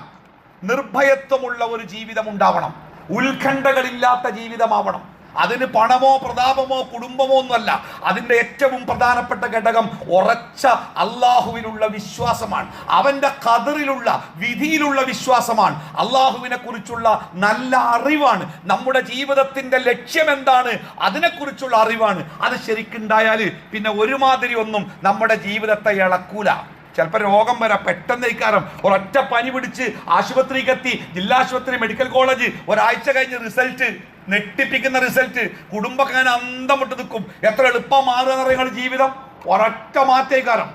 നിർഭയത്വമുള്ള ഒരു ജീവിതം ഉണ്ടാവണം. ഉത്കണ്ഠകളില്ലാത്ത ജീവിതമാവണം. അതിന് പണമോ പ്രതാപമോ കുടുംബമോ ഒന്നുമല്ല. അതിൻ്റെ ഏറ്റവും പ്രധാനപ്പെട്ട ഘടകം ഉറച്ച അള്ളാഹുവിലുള്ള വിശ്വാസമാണ്. അവൻ്റെ ഖദറിലുള്ള, വിധിയിലുള്ള വിശ്വാസമാണ്. അള്ളാഹുവിനെ കുറിച്ചുള്ള നല്ല അറിവാണ്. നമ്മുടെ ജീവിതത്തിൻ്റെ ലക്ഷ്യം എന്താണ് അതിനെക്കുറിച്ചുള്ള അറിവാണ്. അത് ശരിക്കുണ്ടായാൽ പിന്നെ ഒരുമാതിരി ഒന്നും നമ്മുടെ ജീവിതത്തെ ഇളക്കൂല. ചിലപ്പോൾ രോഗം വരാം, പെട്ടെന്ന് ഇക്കാരം ഒരൊറ്റ പനി പിടിച്ച് ആശുപത്രിക്ക് എത്തി, ജില്ലാശുപത്രി, മെഡിക്കൽ കോളേജ്, ഒരാഴ്ച കഴിഞ്ഞ് റിസൾട്ട്, നെട്ടിപ്പിക്കുന്ന റിസൾട്ട്, കുടുംബക്കാരൻ അന്തം വിട്ട് നിൽക്കും. എത്ര എളുപ്പം മാറുക നിങ്ങൾ ജീവിതം, ഒരൊറ്റ മാറ്റേക്കാരം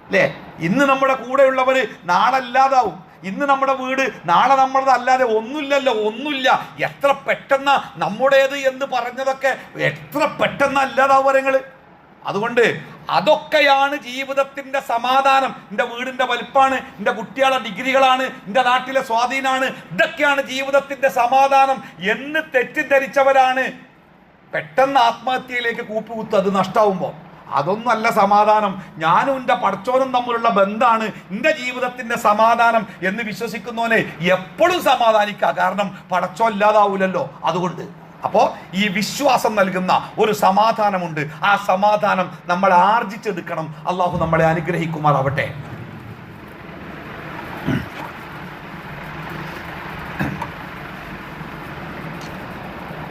അല്ലേ? ഇന്ന് നമ്മുടെ കൂടെയുള്ളവര് നാളെ ഇല്ലാതാവും. ഇന്ന് നമ്മുടെ വീട് നാളെ നമ്മളത് അല്ലാതെ ഒന്നുമില്ലല്ലോ, ഒന്നുമില്ല. എത്ര പെട്ടെന്ന് നമ്മുടേത് എന്ന് പറഞ്ഞതൊക്കെ എത്ര പെട്ടെന്ന് അല്ലാതാവുക നിങ്ങൾ. അതുകൊണ്ട് അതൊക്കെയാണ് ജീവിതത്തിന്റെ സമാധാനം. എൻ്റെ വീടിൻ്റെ വലിപ്പാണ്, എൻ്റെ കുട്ടികളുടെ ഡിഗ്രികളാണ്, എൻ്റെ നാട്ടിലെ സ്വാധീനമാണ്, ഇതൊക്കെയാണ് ജീവിതത്തിന്റെ സമാധാനം എന്ന് തെറ്റിദ്ധരിച്ചവരാണ് പെട്ടെന്ന് ആത്മഹത്യയിലേക്ക് കൂപ്പുകുത്ത്. അത് നഷ്ടാവുമ്പോൾ അതൊന്നല്ല സമാധാനം. ഞാനും എൻ്റെ പടച്ചോനും തമ്മിലുള്ള ബന്ധമാണ് എൻ്റെ ജീവിതത്തിന്റെ സമാധാനം എന്ന് വിശ്വസിക്കുന്നവനെ എപ്പോഴും സമാധാനിക്കുക. കാരണം പടച്ചോ ഇല്ലാതാവൂലല്ലോ. അതുകൊണ്ട് അപ്പോൾ ഈ വിശ്വാസം നൽകുന്ന ഒരു സമാധാനമുണ്ട്. ആ സമാധാനം നമ്മൾ ആർജിച്ചെടുക്കണം. അള്ളാഹു നമ്മളെ അനുഗ്രഹിക്കുമാറാവട്ടെ.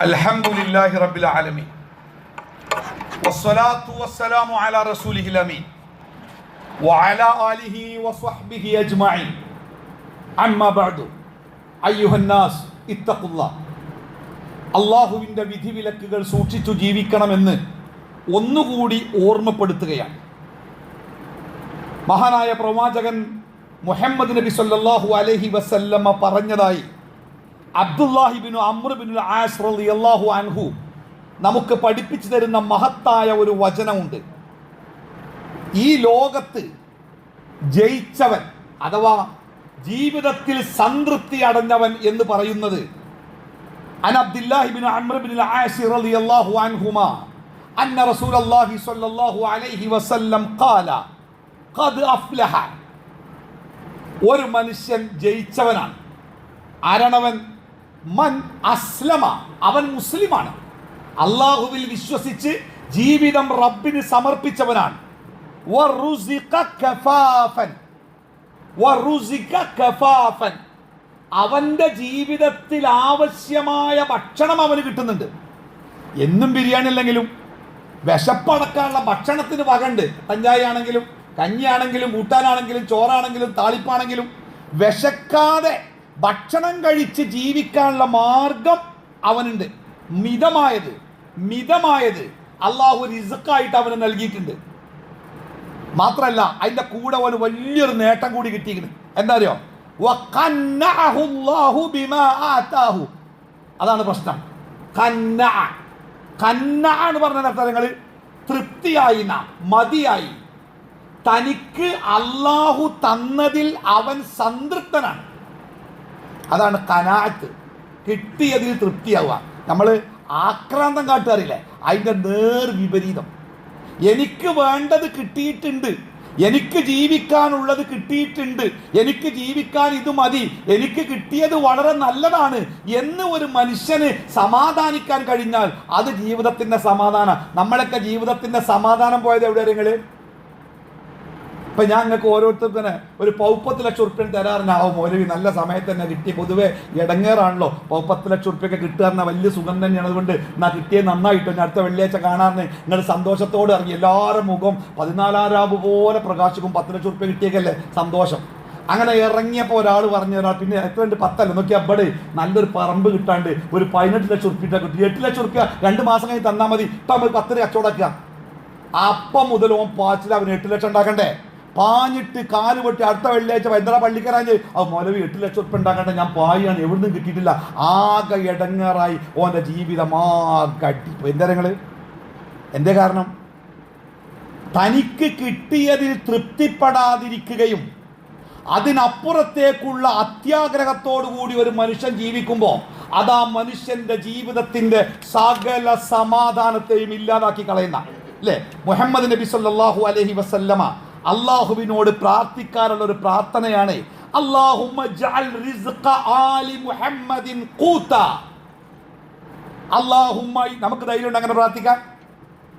അൽഹംദുലില്ലാഹി റബ്ബിൽ ആലമീൻ വസ്സലാത്തു വസ്സലാമു അലാ റസൂലിഹിൽ അമീൻ വഅലാ ആലിഹി വസ്വഹ്ബിഹി അജ്മഈൻ അമ്മാ ബഅദു അയ്യുഹന്നാസ് ഇത്തഖുല്ലാഹ്. അല്ലാഹുവിൻ്റെ വിധിവിലക്കുകൾ സൂക്ഷിച്ചു ജീവിക്കണമെന്ന് ഒന്നുകൂടി ഓർമ്മപ്പെടുത്തുകയാണ്. മഹാനായ പ്രവാചകൻ മുഹമ്മദ് നബി സല്ലല്ലാഹു അലൈഹി വസല്ലമ പറഞ്ഞതായി അബ്ദുല്ലാഹി ഇബ്നു അംർ ഇബ്നുൽ ആസ് റളിയല്ലാഹു അൻഹു നമുക്ക് പഠിപ്പിച്ചു തരുന്ന മഹത്തായ ഒരു വചനമുണ്ട്. ഈ ലോകത്ത് ജയിച്ചവൻ അഥവാ ജീവിതത്തിൽ സംതൃപ്തി അടഞ്ഞവൻ എന്ന് പറയുന്നത് അൻ അബ്ദുല്ലാഹി ഇബ്നു അംർ ഇബ്നുൽ ആസ് റളിയല്ലാഹു അൻഹുമാ അന്ന റസൂലല്ലാഹി സ്വല്ലല്ലാഹു അലൈഹി വസല്ലം ഖാല ഖദ് അഫ്ലഹ. ഒരു മനുഷ്യൻ ജയിച്ചവനാണ്. ആരാണവൻ? മൻ അസ്ലമ, അവൻ മുസ്ലിമാണ്. അള്ളാഹുവിൽ വിശ്വസിച്ച് ജീവിതം റബ്ബിന് സമർപ്പിച്ചവനാണ്. വറുസിഖ കഫാഫൻ, വറുസിഖ കഫാഫൻ, അവൻ്റെ ജീവിതത്തിൽ ആവശ്യമായ ഭക്ഷണം അവന് കിട്ടുന്നുണ്ട്. എന്നും ബിരിയാണി അല്ലെങ്കിലും വിശപ്പടക്കാനുള്ള ഭക്ഷണത്തിന് വകണ്ട്. കഞ്ചായി ആണെങ്കിലും കഞ്ഞിയാണെങ്കിലും കൂട്ടാനാണെങ്കിലും ചോറാണെങ്കിലും താളിപ്പാണെങ്കിലും വിശക്കാതെ ഭക്ഷണം കഴിച്ച് ജീവിക്കാനുള്ള മാർഗം അവനുണ്ട്. മിതമായത് അള്ളാഹു റിസ്ക്കായിട്ട് അവന് നൽകിയിട്ടുണ്ട്. മാത്രമല്ല അതിൻ്റെ കൂടെ അവന് വലിയൊരു നേട്ടം കൂടി കിട്ടിയിരിക്കുന്നു. എന്താ അറിയോ? അതാണ് പ്രശ്നം. എന്ന് പറഞ്ഞ അർത്ഥങ്ങൾ തൃപ്തിയായി, മതിയായി, തനിക്ക് അള്ളാഹു തന്നതിൽ അവൻ സംതൃപ്തനാണ്. അതാണ് ഖനാഅത്ത്. കിട്ടിയതിൽ തൃപ്തിയാവുക. നമ്മൾ ആക്രാന്തം കാട്ടുകാറില്ലേ, അതിൻ്റെ നേർ വിപരീതം. എനിക്ക് വേണ്ടത് കിട്ടിയിട്ടുണ്ട്, എനിക്ക് ജീവിക്കാനുള്ളത് കിട്ടിയിട്ടുണ്ട്, എനിക്ക് ജീവിക്കാൻ ഇത് മതി, എനിക്ക് കിട്ടിയത് വളരെ നല്ലതാണ് എന്ന് ഒരു മനുഷ്യന് സമാധാനിക്കാൻ കഴിഞ്ഞാൽ അത് ജീവിതത്തിൻ്റെ സമാധാനം. നമ്മളൊക്കെ ജീവിതത്തിൻ്റെ സമാധാനം പോയത് എവിടെയെങ്കിലും? ഇപ്പം ഞാൻ നിങ്ങൾക്ക് ഓരോരുത്തർക്കും തന്നെ ഒരു 30 ലക്ഷം ഉറുപ്പ്യ തരാറിനാവും. മൗലവി നല്ല സമയത്ത് തന്നെ കിട്ടി. പൊതുവെ ഇടങ്ങേറാണല്ലോ 30 ലക്ഷം ഉറുപ്പ്യൊക്കെ കിട്ടുക വലിയ സുഖം തന്നെയാണ്. അതുകൊണ്ട് എന്നാൽ കിട്ടിയത് നന്നായിട്ടോ, ഞാൻ അടുത്ത വെള്ളിയാഴ്ച കാണാമെന്ന് നിങ്ങൾ സന്തോഷത്തോടെ ഇറങ്ങി. എല്ലാവരും മുഖം 14 രാവ് പോലെ പ്രകാശിക്കും. 10 ലക്ഷം ഉറുപ്പ്യ കിട്ടിയേക്കല്ലേ സന്തോഷം. അങ്ങനെ ഇറങ്ങിയപ്പോൾ ഒരാൾ പറഞ്ഞു, ഒരാൾ പിന്നെ എത്ര 10 അല്ല നോക്കി, അവിടെ നല്ലൊരു പറമ്പ് കിട്ടാണ്ട് ഒരു 18 ലക്ഷം ഉറുപ്പ്യ കിട്ടി. 8 ലക്ഷം ഉറുപ്പ്യ 2 മാസം കഴിഞ്ഞ് തന്നാൽ മതി, ഇപ്പം നമ്മൾ 10 കച്ചവടക്കുക. അപ്പം മുതൽ ഓൻ പാച്ചിൽ അവന് 8 ലക്ഷം ഉണ്ടാക്കണ്ടേ? പാഞ്ഞിട്ട് കാല് പൊട്ടി അടുത്ത വെള്ളിയാഴ്ച വൈദ്യര പള്ളിക്കരാഞ്ഞ് അത് മൗലവി 8 ലക്ഷം ഉറുപ്പ്യ ഉണ്ടാക്കണ്ടേ, ഞാൻ പായാണ്, എവിടുന്നും കിട്ടിയിട്ടില്ല. ആകെ ഇടങ്ങേറായി. ഓൻ്റെ ജീവിതം ആകെ അടിപ്പ്. എന്തരങ്ങൾ എന്തേ കാരണം? തനിക്ക് കിട്ടിയതിൽ തൃപ്തിപ്പെടാതിരിക്കുകയും അതിനപ്പുറത്തേക്കുള്ള അത്യാഗ്രഹത്തോടുകൂടി ഒരു മനുഷ്യൻ ജീവിക്കുമ്പോൾ അത് ആ മനുഷ്യൻ്റെ ജീവിതത്തിൻ്റെ സകല സമാധാനത്തെയും ഇല്ലാതാക്കി കളയുന്ന അല്ലേ? മുഹമ്മദ് നബി സല്ലല്ലാഹു അലൈഹി വസല്ലമ അള്ളാഹുവിനോട് പ്രാർത്ഥിക്കാനുള്ള ഒരു പ്രാർത്ഥനയാണ് അല്ലാഹുമ്മ ജഅൽ റിസ്ഖ ആലി മുഹമ്മദിൻ ഖൂത. അല്ലാഹുമ്മ, നമുക്ക് ധൈര്യമുണ്ട് അങ്ങനെ പ്രാർത്ഥിക്കാൻ?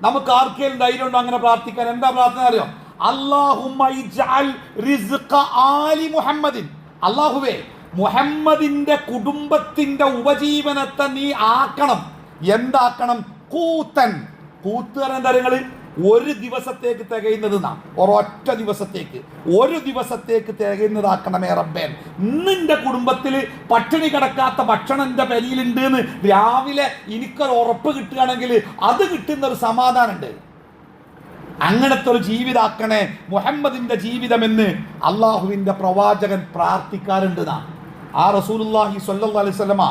നമുക്ക് ആർക്കെങ്കിലും ധൈര്യമുണ്ടോ അങ്ങനെ പ്രാർത്ഥിക്കാൻ? എന്താ പ്രാർത്ഥന അറിയോ? അല്ലാഹുമ്മ ഇജ്അൽ റിസ്ഖ ആലി മുഹമ്മദിൻ, അല്ലാഹുവേ മുഹമ്മദിന്റെ കുടുംബത്തിന്റെ ഉപജീവനത്തെ നീ ആക്കണം. എന്താക്കണം? കൂത്തൻ. കൂത്തുകാരൻ തരങ്ങൾ ഒരു ദിവസത്തേക്ക് തികയുന്നത്, നാം ഒരൊറ്റ ദിവസത്തേക്ക്, ഒരു ദിവസത്തേക്ക് തികയുന്നതാക്കണമേ റബ്ബേ. ഇന്നിൻ്റെ കുടുംബത്തിൽ പട്ടിണി കിടക്കാത്ത ഭക്ഷണം എൻ്റെ പെരിയിലുണ്ട് എന്ന് രാവിലെ എനിക്കൊരു ഉറപ്പ് കിട്ടുകയാണെങ്കിൽ അത് കിട്ടുന്നൊരു സമാധാനമുണ്ട്. അങ്ങനത്തെ ഒരു ജീവിതാക്കണേ മുഹമ്മദിൻ്റെ ജീവിതമെന്ന് അള്ളാഹുവിൻ്റെ പ്രവാചകൻ പ്രാർത്ഥിക്കാറുണ്ട്. നാം ആ റസൂലുള്ളാഹി സ്വല്ലല്ലാഹു അലൈഹി വസല്ലമ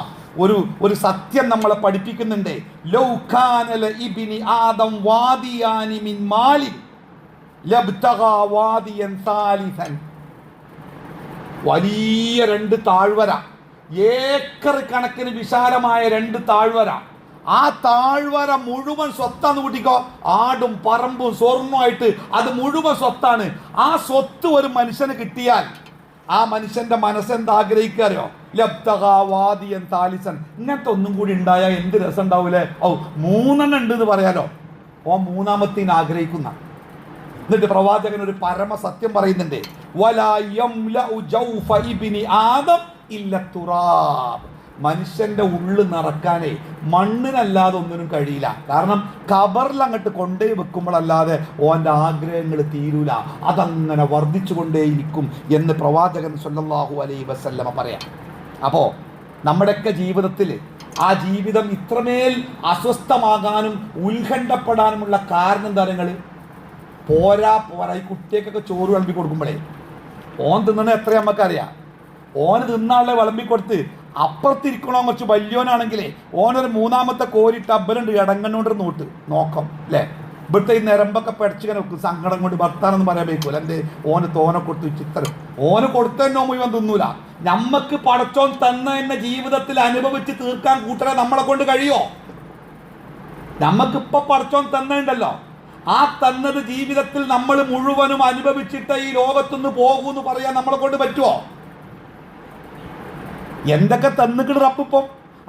ഒരു സത്യം നമ്മളെ പഠിപ്പിക്കുന്നുണ്ട്. ലൗ കാന ലഇബ്നി ആദം വാദിയാനി മിൻ മാലിൻ ലബ്തഗാ വാദിയൻ സാലിസൻ. വലിയ 2 താഴ്വര, ഏക്കർ കണക്കിന് വിശാലമായ 2 താഴ്വര. ആ താഴ്വര മുഴുവൻ സ്വത്താന്ന് കൂട്ടിക്കോ. ആടും പറമ്പും സ്വർണ്ണമായിട്ട് അത് മുഴുവൻ സ്വത്താണ്. ആ സ്വത്ത് ഒരു മനുഷ്യന് കിട്ടിയാൽ ആ മനുഷ്യന്റെ മനസ്സെന്താ ആഗ്രഹിക്കാറിയോ? ലബ്തഗാവാദിയൻ താലിസൻ. ഇങ്ങനത്തെ ഒന്നും കൂടി ഉണ്ടായാൽ എന്ത് രസം ഉണ്ടാവൂലേ? 3 ഉണ്ട് എന്ന് പറയാലോ. ഓ 3ാമത്തേന് ആഗ്രഹിക്കുന്ന. എന്നിട്ട് പ്രവാചകൻ ഒരു പരമസത്യം പറയുന്നുണ്ട്. വലാ യംലഉ ജൗഫ ഇബ്നി ആദം ഇല്ല തുറാബ്. മനുഷ്യന്റെ ഉള്ളു നിറക്കാനേ മണ്ണിനല്ലാതെ ഒന്നിനും കഴിയില്ല. കാരണം ഖബറിൽ അങ്ങോട്ട് കൊണ്ടുപോയി വെക്കുമ്പോഴല്ലാതെ ഓൻ്റെ ആഗ്രഹങ്ങൾ തീരൂല, അതങ്ങനെ വർദ്ധിച്ചു കൊണ്ടേയിരിക്കും എന്ന് പ്രവാചകൻ സല്ലല്ലാഹു അലൈഹി വസല്ലമ പറയാം. അപ്പോൾ നമ്മുടെയൊക്കെ ജീവിതത്തിൽ ആ ജീവിതം ഇത്രമേൽ അസ്വസ്ഥമാകാനും ഉത്കണ്ഠപ്പെടാനുമുള്ള കാരണം എന്താ? നിങ്ങൾ പോരാ ഈ കുട്ടിയൊക്കെ ചോറ് വിളമ്പി കൊടുക്കുമ്പോഴേ ഓൻ തിന്നണ എത്ര നമുക്കറിയാം. ഓന് തിന്നാളെ വിളമ്പിക്കൊടുത്ത് അപ്പുറത്തിരിക്കണോ കുറച്ച് വലിയോനാണെങ്കിലേ ഓനൊരു മൂന്നാമത്തെ കോരി ടബലുണ്ട് ഇടങ്ങനോണ്ടൊരു നോക്കാം അല്ലേ? ഇവിടുത്തെ ഈ നിരമ്പൊക്കെ പഠിച്ചിങ്ങനെ വെക്കും, സങ്കടം കൊണ്ട് ഭർത്താനൊന്നും പറയാൻ വയ്ക്കൂല. എന്ത് ഓന് തോനെ കൊടുത്തു ചിത്രം ഓന് കൊടുത്തന്നോ മുഴുവൻ തിന്നൂല. നമ്മക്ക് പടച്ചോൻ തന്നെ ജീവിതത്തിൽ അനുഭവിച്ച് തീർക്കാൻ കൂട്ടരെ നമ്മളെ കൊണ്ട് കഴിയോ? നമ്മക്കിപ്പൊ പടച്ചോൻ തന്നുണ്ടല്ലോ, ആ തന്നത് ജീവിതത്തിൽ നമ്മൾ മുഴുവനും അനുഭവിച്ചിട്ട് ഈ ലോകത്തുനിന്ന് പോകൂന്ന് പറയാൻ നമ്മളെ കൊണ്ട് പറ്റുമോ? എന്തൊക്കെ തന്നിക്കണ് റബ്ബിപ്പം,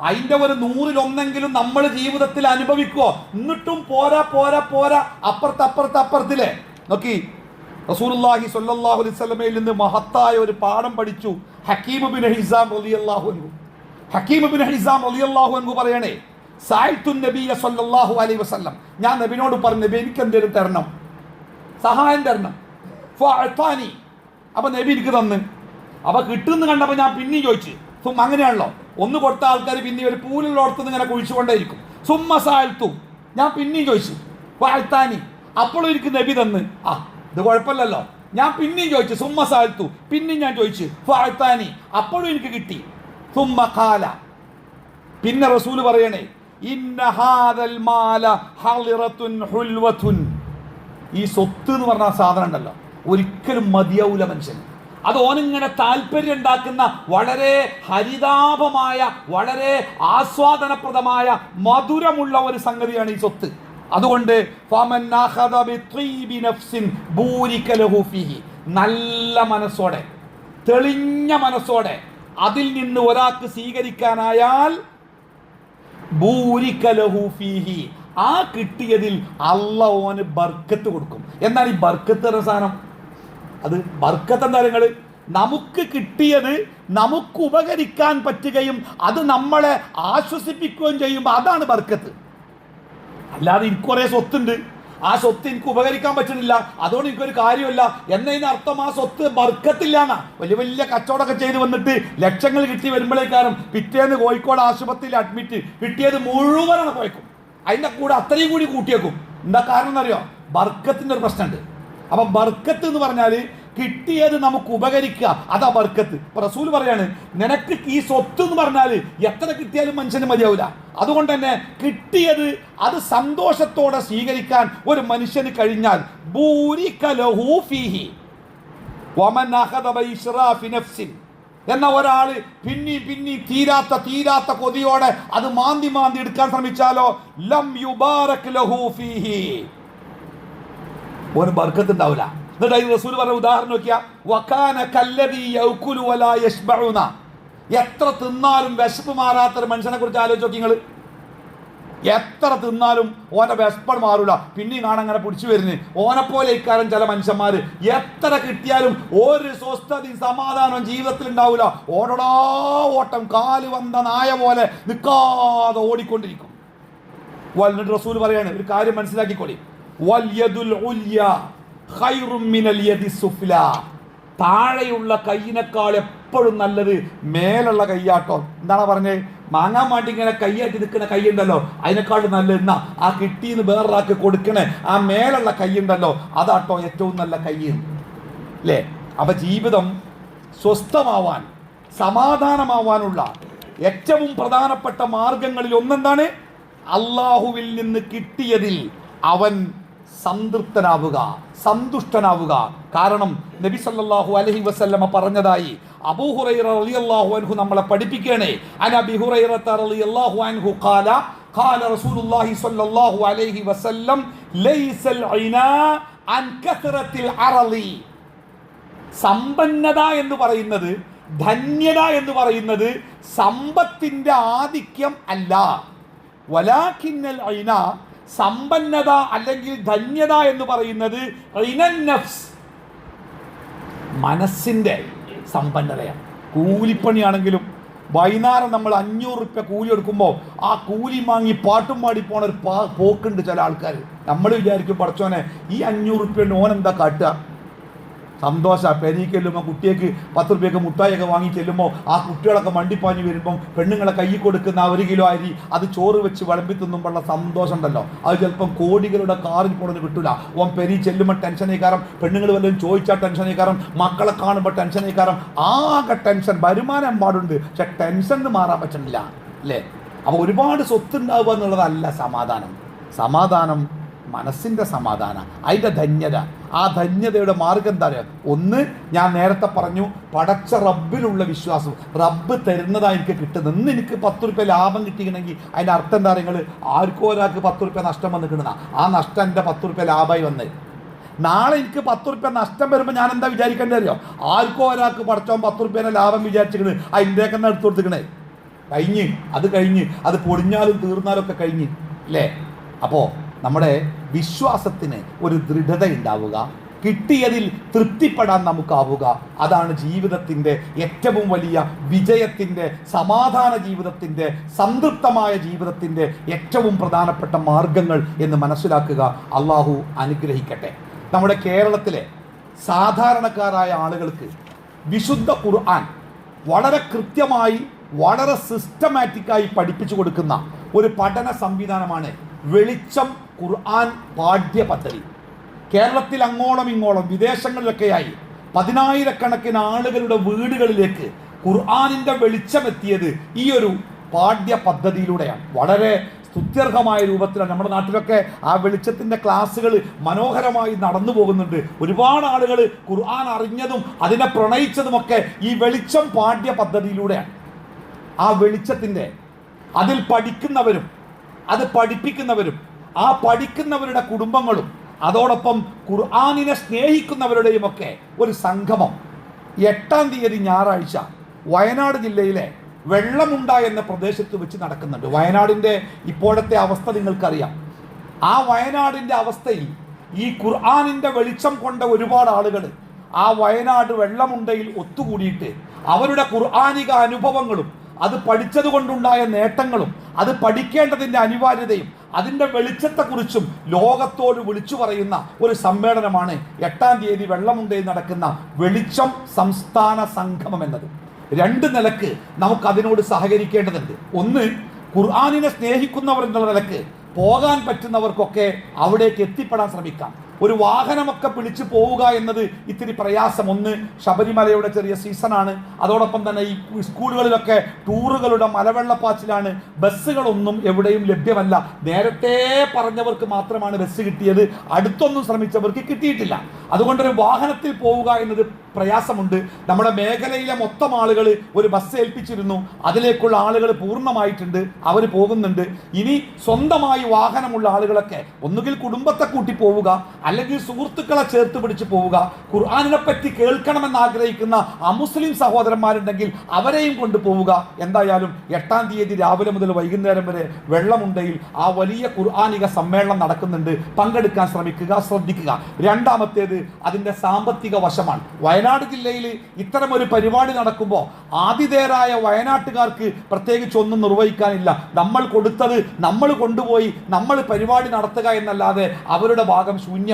അതിൻ്റെ ഒരു 100-1 നമ്മൾ ജീവിതത്തിൽ അനുഭവിക്കുവോ? എന്നിട്ടും പോരാ അപ്പുറത്തില്ലേ നോക്കി. റസൂലുള്ളാഹി സ്വല്ലല്ലാഹു അലൈഹി വസല്ലമയിൽ നിന്ന് മഹത്തായ ഒരു പാഠം പഠിച്ചു ഹക്കീം ഇബ്നു ഹിസാം റളിയല്ലാഹു അൻഹു. ഹക്കീം ഇബ്നു ഹിസാം റളിയല്ലാഹു അൻഹു പറയണേ, സഅൽതു നബിയ സ്വല്ലല്ലാഹു അലൈഹി വസല്ലം, ഞാൻ നബിനോട് പറഞ്ഞു, നബി എനിക്ക് എന്തെങ്കിലും തരണം, സഹായം തരണം. ഫഅതാനി, അപ്പൊ നബി എനിക്ക് തന്ന്. അപ്പൊ കിട്ടുമെന്ന് കണ്ടപ്പോൾ ഞാൻ പിന്നെയും ചോദിച്ചു. അങ്ങനെയാണല്ലോ, ഒന്ന് കൊടുത്ത ആൾക്കാർ പിന്നെ ഒരു പൂലുള്ളോടത്തുനിന്ന് ഇങ്ങനെ കുഴിച്ചുകൊണ്ടേയിരിക്കും. സുമ്മ സഅൽതു, ഞാൻ പിന്നെയും ചോദിച്ചു. ഫഅതാനി, അപ്പോഴും എനിക്ക് നബി തന്ന്. ഇത് കുഴപ്പമില്ലല്ലോ. ഞാൻ പിന്നെയും ചോദിച്ചു. സുമ്മ സഅൽതു, പിന്നെയും ഞാൻ ചോദിച്ചു. ഫഅതാനി, അപ്പോഴും എനിക്ക് കിട്ടി. സുമ്മ ഖാല, പിന്നെ റസൂൽ പറയണേ, ഇന്ന ഹാദൽ മാല ഹളിറത്തുൻ ഹുൽവത്തുൻ, ഈ സ്വത്ത് എന്ന് പറഞ്ഞ സാധനം ഉണ്ടല്ലോ ഒരിക്കലും മതിയാവൂല മനുഷ്യൻ. അത് ഓനിങ്ങനെ താല്പര്യം ഉണ്ടാക്കുന്ന വളരെ ഹരിതാഭമായ വളരെ ആസ്വാദനപ്രദമായ മധുരമുള്ള ഒരു സംഗതിയാണ് ഈ സ്വത്ത്. അതുകൊണ്ട് നല്ല മനസ്സോടെ തെളിഞ്ഞ മനസ്സോടെ അതിൽ നിന്ന് ഒരാൾക്ക് സ്വീകരിക്കാനായാൽ ആ കിട്ടിയതിൽ അല്ലാഹു ഓന് ബർക്കത്ത് കൊടുക്കും. എന്നാൽ ഈ ബർക്കത്ത് എന്ന സാധനം, അത് ബർക്കത്ത് എന്താ? നിങ്ങൾ നമുക്ക് കിട്ടിയത് നമുക്ക് ഉപകരിക്കാൻ പറ്റുകയും അത് നമ്മളെ ആശ്വസിപ്പിക്കുകയും ചെയ്യുമ്പോൾ അതാണ് ബർക്കത്ത്. അല്ലാതെ എനിക്ക് കുറേ സ്വത്തുണ്ട്, ആ സ്വത്ത് എനിക്ക് ഉപകരിക്കാൻ പറ്റുന്നില്ല, അതുകൊണ്ട് എനിക്കൊരു കാര്യമില്ല എന്നതിന് അർത്ഥം ആ സ്വത്ത് ബർക്കത്തില്ലാന്നാ. വലിയ വലിയ കച്ചവടമൊക്കെ ചെയ്ത് വന്നിട്ട് ലക്ഷങ്ങൾ കിട്ടി വരുമ്പോഴേക്കാരും പിറ്റേന്ന് കോഴിക്കോട് ആശുപത്രിയിൽ അഡ്മിറ്റ്, കിട്ടിയത് മുഴുവനാണ് പോയേക്കും. അതിൻ്റെ കൂടെ അത്രയും കൂടി കൂട്ടിയേക്കും. എന്താ കാരണം എന്നറിയോ? ബർക്കത്തിൻ്റെ ഒരു പ്രശ്നമുണ്ട്. അപ്പം ബർക്കത്ത് എന്ന് പറഞ്ഞാൽ കിട്ടിയത് നമുക്ക് ഉപകരിക്കുക, അതാ ബർക്കത്ത്. ഇപ്പൊ റസൂൽ പറയാണ്, നിനക്ക് ഈ സ്വത്ത് എന്ന് പറഞ്ഞാൽ എത്ര കിട്ടിയാലും മനുഷ്യന് മതിയാവില്ല. അതുകൊണ്ട് തന്നെ കിട്ടിയത് അത് സന്തോഷത്തോടെ സ്വീകരിക്കാൻ ഒരു മനുഷ്യന് കഴിഞ്ഞാൽ എന്ന ഒരാള് പിന്നി തീരാത്ത കൊതിയോടെ അത് മാന്തി എടുക്കാൻ ശ്രമിച്ചാലോ ലം യുബാറക് ലഹു ഫീഹി, ഒരു ബർക്കത്ത് ഉണ്ടാവില്ല. എന്നിട്ട് റസൂൽ പറഞ്ഞ ഉദാഹരണം നോക്കിയാ, വകാന കല്ലദീ യഅകുലു വലാ യശ്ബഉന, എത്ര തിന്നാലും വിശപ്പ് മാറാത്തൊരു മനുഷ്യനെ കുറിച്ച് ആലോചിച്ച് നോക്കി നിങ്ങൾ. എത്ര തിന്നാലും ഓനെ വിശപ്പ് മാറൂല, പിന്നെയും കാണാൻ അങ്ങനെ പിടിച്ചു വരുന്നു. ഓനെപ്പോലെ ഇക്കാരം ചില മനുഷ്യന്മാർ എത്ര കിട്ടിയാലും ഒരു സ്വസ്ഥതയും സമാധാനവും ജീവിതത്തിൽ ഉണ്ടാവില്ല. ഓടോടാ ഓട്ടം, കാല് വന്ന നായ പോലെ നിൽക്കാതെ ഓടിക്കൊണ്ടിരിക്കും. എന്നിട്ട് റസൂൽ പറയാണ്, ഒരു കാര്യം മനസ്സിലാക്കിക്കോളി, വൽ യദുൽ ഉൽയ ഖൈറും മിനൽ യദി സുഫ്ലാ, താഴെയുള്ള കൈയിനേക്കാൾ എപ്പോഴും നല്ലത് മേലുള്ള കൈയാട്ടോ. എന്താണ് പറഞ്ഞത്? മാങ്ങാൻ വേണ്ടി ഇങ്ങനെ കൈയാട്ടി നിൽക്കുന്ന കൈ ഉണ്ടല്ലോ, അതിനേക്കാൾ നല്ലത് എന്നാ ആ കിട്ടിയെന്ന് വേറൊരാൾക്ക് കൊടുക്കണേ ആ മേലുള്ള കൈ ഉണ്ടല്ലോ, അതാട്ടോ ഏറ്റവും നല്ല കൈ അല്ലേ? അപ്പൊ ജീവിതം സ്വസ്ഥമാവാൻ സമാധാനമാവാനുള്ള ഏറ്റവും പ്രധാനപ്പെട്ട മാർഗങ്ങളിൽ ഒന്നെന്താണ്? അള്ളാഹുവിൽ നിന്ന് കിട്ടിയതിൽ അവൻ സംതൃപ്തനാവുക, സന്തുഷ്ടനാവുക. കാരണം നബി സല്ലല്ലാഹു അലൈഹി വസല്ലമ പറഞ്ഞതായി അബൂ ഹുറൈറ റളിയല്ലാഹു അൻഹു നമ്മളെ പഠിപ്പിക്കണേ. അന അബീ ഹുറൈറ റളിയല്ലാഹു അൻഹു ഖാല ഖാല റസൂലുള്ളാഹി സ്വല്ലല്ലാഹു അലൈഹി വസല്ലം ലൈസൽ ഇനാ അൻ കഥറത്തിൽ അറളി, സമ്പന്നത എന്ന് പറയുന്നത്, ധന്യത എന്ന് പറയുന്നത് സമ്പത്തിന്റെ ആധിക്യം അല്ല. വലാകിന്നൽ ഇനാ, സമ്പന്നത അല്ലെങ്കിൽ ധന്യത എന്ന് പറയുന്നത് മനസ്സിന്റെ സമ്പന്നതയാണ്. കൂലിപ്പണിയാണെങ്കിലും വൈകുന്നേരം നമ്മൾ 500 റുപ്യ കൂലി എടുക്കുമ്പോൾ ആ കൂലി വാങ്ങി പാട്ടും പാടി പോണ ഒരു പോക്കുണ്ട് ചില ആൾക്കാർ. നമ്മൾ വിചാരിക്കും പടച്ചോനെ ഈ 500 റുപ്യ ഓനെന്താ കാട്ടുക, സന്തോഷമാണ്. പെരീക്ക് ചെല്ലുമ്പോൾ കുട്ടിക്ക് 10 റുപ്യക്ക് മുട്ടായൊക്കെ വാങ്ങി ചെല്ലുമ്പോൾ ആ കുട്ടികളൊക്കെ മണ്ടിപ്പാഞ്ഞ് വരുമ്പം പെണ്ണുങ്ങളെ കൈ കൊടുക്കുന്ന 1 കിലോ അരി അത് ചോറ് വെച്ച് വിളമ്പി തിന്നുമ്പോഴുള്ള സന്തോഷം ഉണ്ടല്ലോ, അത് ചിലപ്പം കോടികളുടെ കാറിൽ പോണെന്ന് കിട്ടില്ല. ഓൻ പെരി ചെല്ലുമ്പോൾ ടെൻഷനേക്കാരം, പെണ്ണുങ്ങൾ വല്ലതും ചോദിച്ചാൽ ടെൻഷനേക്കാരം, മക്കളെ കാണുമ്പോൾ ടെൻഷനേക്കാരം, ആകെ ടെൻഷൻ. വരുമാനം പാടുണ്ട്, പക്ഷെ ടെൻഷൻ മാറാൻ പറ്റുന്നില്ല അല്ലേ. അപ്പോൾ ഒരുപാട് സ്വത്തുണ്ടാവുക എന്നുള്ളതല്ല സമാധാനം. സമാധാനം മനസ്സിൻ്റെ സമാധാനം, അതിൻ്റെ ധന്യത. ആ ധന്യതയുടെ മാർഗം എന്താ പറയുക? ഒന്ന്, ഞാൻ നേരത്തെ പറഞ്ഞു, പടച്ച റബ്ബിലുള്ള വിശ്വാസം. റബ്ബ് തരുന്നതാണ് എനിക്ക് കിട്ടുന്നത്. ഇന്ന് എനിക്ക് 10 റുപ്യ ലാഭം കിട്ടിക്കണമെങ്കിൽ അതിൻ്റെ അർത്ഥം എന്താ പറയുക? ആർക്കോ ഒരാൾക്ക് 10 റുപ്യ നഷ്ടം വന്ന് കിട്ടുന്ന ആ നഷ്ടം എൻ്റെ 10 റുപ്യ ലാഭമായി വന്നത്. നാളെ എനിക്ക് 10 റുപ്യ നഷ്ടം വരുമ്പോൾ ഞാൻ എന്താ വിചാരിക്കേണ്ടത് അറിയോ? ആർക്കോ ഒരാൾക്ക് പടച്ചോൻ 10 റുപ്യേനെ ലാഭം വിചാരിച്ചിരിക്കണ്, അതിൻ്റെയൊക്കെ എടുത്തു കൊടുത്തിക്കണേ. കഴിഞ്ഞ് അത് പൊടിഞ്ഞാലും തീർന്നാലും ഒക്കെ കഴിഞ്ഞ് അല്ലേ. അപ്പോൾ നമ്മുടെ വിശ്വാസത്തിന് ഒരു ദൃഢത ഉണ്ടാവുക, കിട്ടിയതിൽ തൃപ്തിപ്പെടാൻ നമുക്കാവുക. അതാണ് ജീവിതത്തിൻ്റെ ഏറ്റവും വലിയ വിജയത്തിൻ്റെ, സമാധാന ജീവിതത്തിൻ്റെ, സംതൃപ്തമായ ജീവിതത്തിൻ്റെ ഏറ്റവും പ്രധാനപ്പെട്ട മാർഗങ്ങൾ എന്ന് മനസ്സിലാക്കുക. അള്ളാഹു അനുഗ്രഹിക്കട്ടെ. നമ്മുടെ കേരളത്തിലെ സാധാരണക്കാരായ ആളുകൾക്ക് വിശുദ്ധ ഖുർആൻ വളരെ കൃത്യമായി, വളരെ സിസ്റ്റമാറ്റിക്കായി പഠിപ്പിച്ചു കൊടുക്കുന്ന ഒരു പഠന സംവിധാനമാണ് വെളിച്ചം ഖുർആൻ പാഠ്യ പദ്ധതി. കേരളത്തിൽ അങ്ങോളം ഇങ്ങോളം വിദേശങ്ങളിലൊക്കെയായി 10,000-കണക്കിന് ആളുകളുടെ വീടുകളിലേക്ക് ഖുർആനിൻ്റെ വെളിച്ചമെത്തിയത് ഈ ഒരു പാഠ്യ പദ്ധതിയിലൂടെയാണ്. വളരെ സ്തുത്യർഹമായ രൂപത്തിലാണ്. നമ്മുടെ നാട്ടിലൊക്കെ ആ വെളിച്ചത്തിൻ്റെ ക്ലാസ്സുകൾ മനോഹരമായി നടന്നു പോകുന്നുണ്ട്. ഒരുപാട് ആളുകൾ ഖുർആൻ അറിഞ്ഞതും അതിനെ പ്രണയിച്ചതുമൊക്കെ ഈ വെളിച്ചം പാഠ്യ പദ്ധതിയിലൂടെയാണ്. ആ വെളിച്ചത്തിൻ്റെ അതിൽ പഠിക്കുന്നവരും അത് പഠിപ്പിക്കുന്നവരും ആ പഠിക്കുന്നവരുടെ കുടുംബങ്ങളും അതോടൊപ്പം ഖുർആനിനെ സ്നേഹിക്കുന്നവരുടെയും ഒക്കെ ഒരു സംഗമം 8-ാം തീയതി ഞായറാഴ്ച വയനാട് ജില്ലയിലെ വെള്ളമുണ്ട എന്ന പ്രദേശത്ത് വെച്ച് നടക്കുന്നുണ്ട്. വയനാടിൻ്റെ ഇപ്പോഴത്തെ അവസ്ഥ നിങ്ങൾക്കറിയാം. ആ വയനാടിൻ്റെ അവസ്ഥയിൽ ഈ ഖുർആനിൻ്റെ വെളിച്ചം കൊണ്ട ഒരുപാട് ആളുകൾ ആ വയനാട് വെള്ളമുണ്ടയിൽ ഒത്തുകൂടിയിട്ട് അവരുടെ ഖുർആനിക അനുഭവങ്ങളും അത് പഠിച്ചത് കൊണ്ടുണ്ടായ നേട്ടങ്ങളും അത് പഠിക്കേണ്ടതിൻ്റെ അനിവാര്യതയും അതിൻ്റെ വെളിച്ചത്തെക്കുറിച്ചും ലോകത്തോട് വിളിച്ചു പറയുന്ന ഒരു സമ്മേളനമാണ് 8-ാം തീയതി വെള്ളമുണ്ടയിൽ നടക്കുന്ന വെളിച്ചം സംസ്ഥാന സംഗമം എന്നത്. 2 നിലക്ക് നമുക്കതിനോട് സഹകരിക്കേണ്ടതുണ്ട്. ഒന്ന്, ഖുർആനിനെ സ്നേഹിക്കുന്നവർ എന്നുള്ള നിലക്ക് പോകാൻ പറ്റുന്നവർക്കൊക്കെ അവിടേക്ക് എത്തിപ്പെടാൻ ശ്രമിക്കാം. ഒരു വാഹനമൊക്കെ പിടിച്ചു പോവുക എന്നത് ഇത്തിരി പ്രയാസം. ഒന്ന്, ശബരിമലയുടെ ചെറിയ സീസണാണ്. അതോടൊപ്പം തന്നെ ഈ സ്കൂളുകളിലൊക്കെ ടൂറുകളുടെ മലവെള്ളപ്പാച്ചിലാണ്. ബസ്സുകളൊന്നും എവിടെയും ലഭ്യമല്ല. നേരത്തെ പറഞ്ഞവർക്ക് മാത്രമാണ് ബസ് കിട്ടിയത്, അടുത്തൊന്നും ശ്രമിച്ചവർക്ക് കിട്ടിയിട്ടില്ല. അതുകൊണ്ടൊരു വാഹനത്തിൽ പോവുക എന്നത് പ്രയാസമുണ്ട്. നമ്മുടെ മേഖലയിലെ മൊത്തം ആളുകൾ ഒരു ബസ് ഏൽപ്പിച്ചിരുന്നു, അതിലേക്കുള്ള ആളുകൾ പൂർണ്ണമായിട്ടുണ്ട്, അവർ പോകുന്നുണ്ട്. ഇനി സ്വന്തമായി വാഹനമുള്ള ആളുകളൊക്കെ ഒന്നുകിൽ കുടുംബത്തെ കൂട്ടി പോവുക, അല്ലെങ്കിൽ സുഹൃത്തുക്കളെ ചേർത്ത് പിടിച്ച് പോവുക. ഖുർആനിനെ പറ്റി കേൾക്കണമെന്ന് ആഗ്രഹിക്കുന്ന അമുസ്ലിം സഹോദരന്മാരുണ്ടെങ്കിൽ അവരെയും കൊണ്ടുപോവുക. എന്തായാലും 8-ാം തീയതി രാവിലെ മുതൽ വൈകുന്നേരം വരെ വെള്ളമുണ്ടയിൽ ആ വലിയ ഖുർആനിക സമ്മേളനം നടക്കുന്നുണ്ട്. പങ്കെടുക്കാൻ ശ്രമിക്കുക, ശ്രദ്ധിക്കുക. രണ്ടാമത്തേത് അതിൻ്റെ സാമ്പത്തിക വശമാണ്. വയനാട് ജില്ലയിൽ ഇത്തരമൊരു പരിപാടി നടക്കുമ്പോൾ ആതിഥേയരായ വയനാട്ടുകാർക്ക് പ്രത്യേകിച്ച് ഒന്നും നിർവഹിക്കാനില്ല. നമ്മൾ കൊടുത്തത് നമ്മൾ കൊണ്ടുപോയി നമ്മൾ പരിപാടി നടത്തുക എന്നല്ലാതെ അവരുടെ ഭാഗം ശൂന്യമാണ്.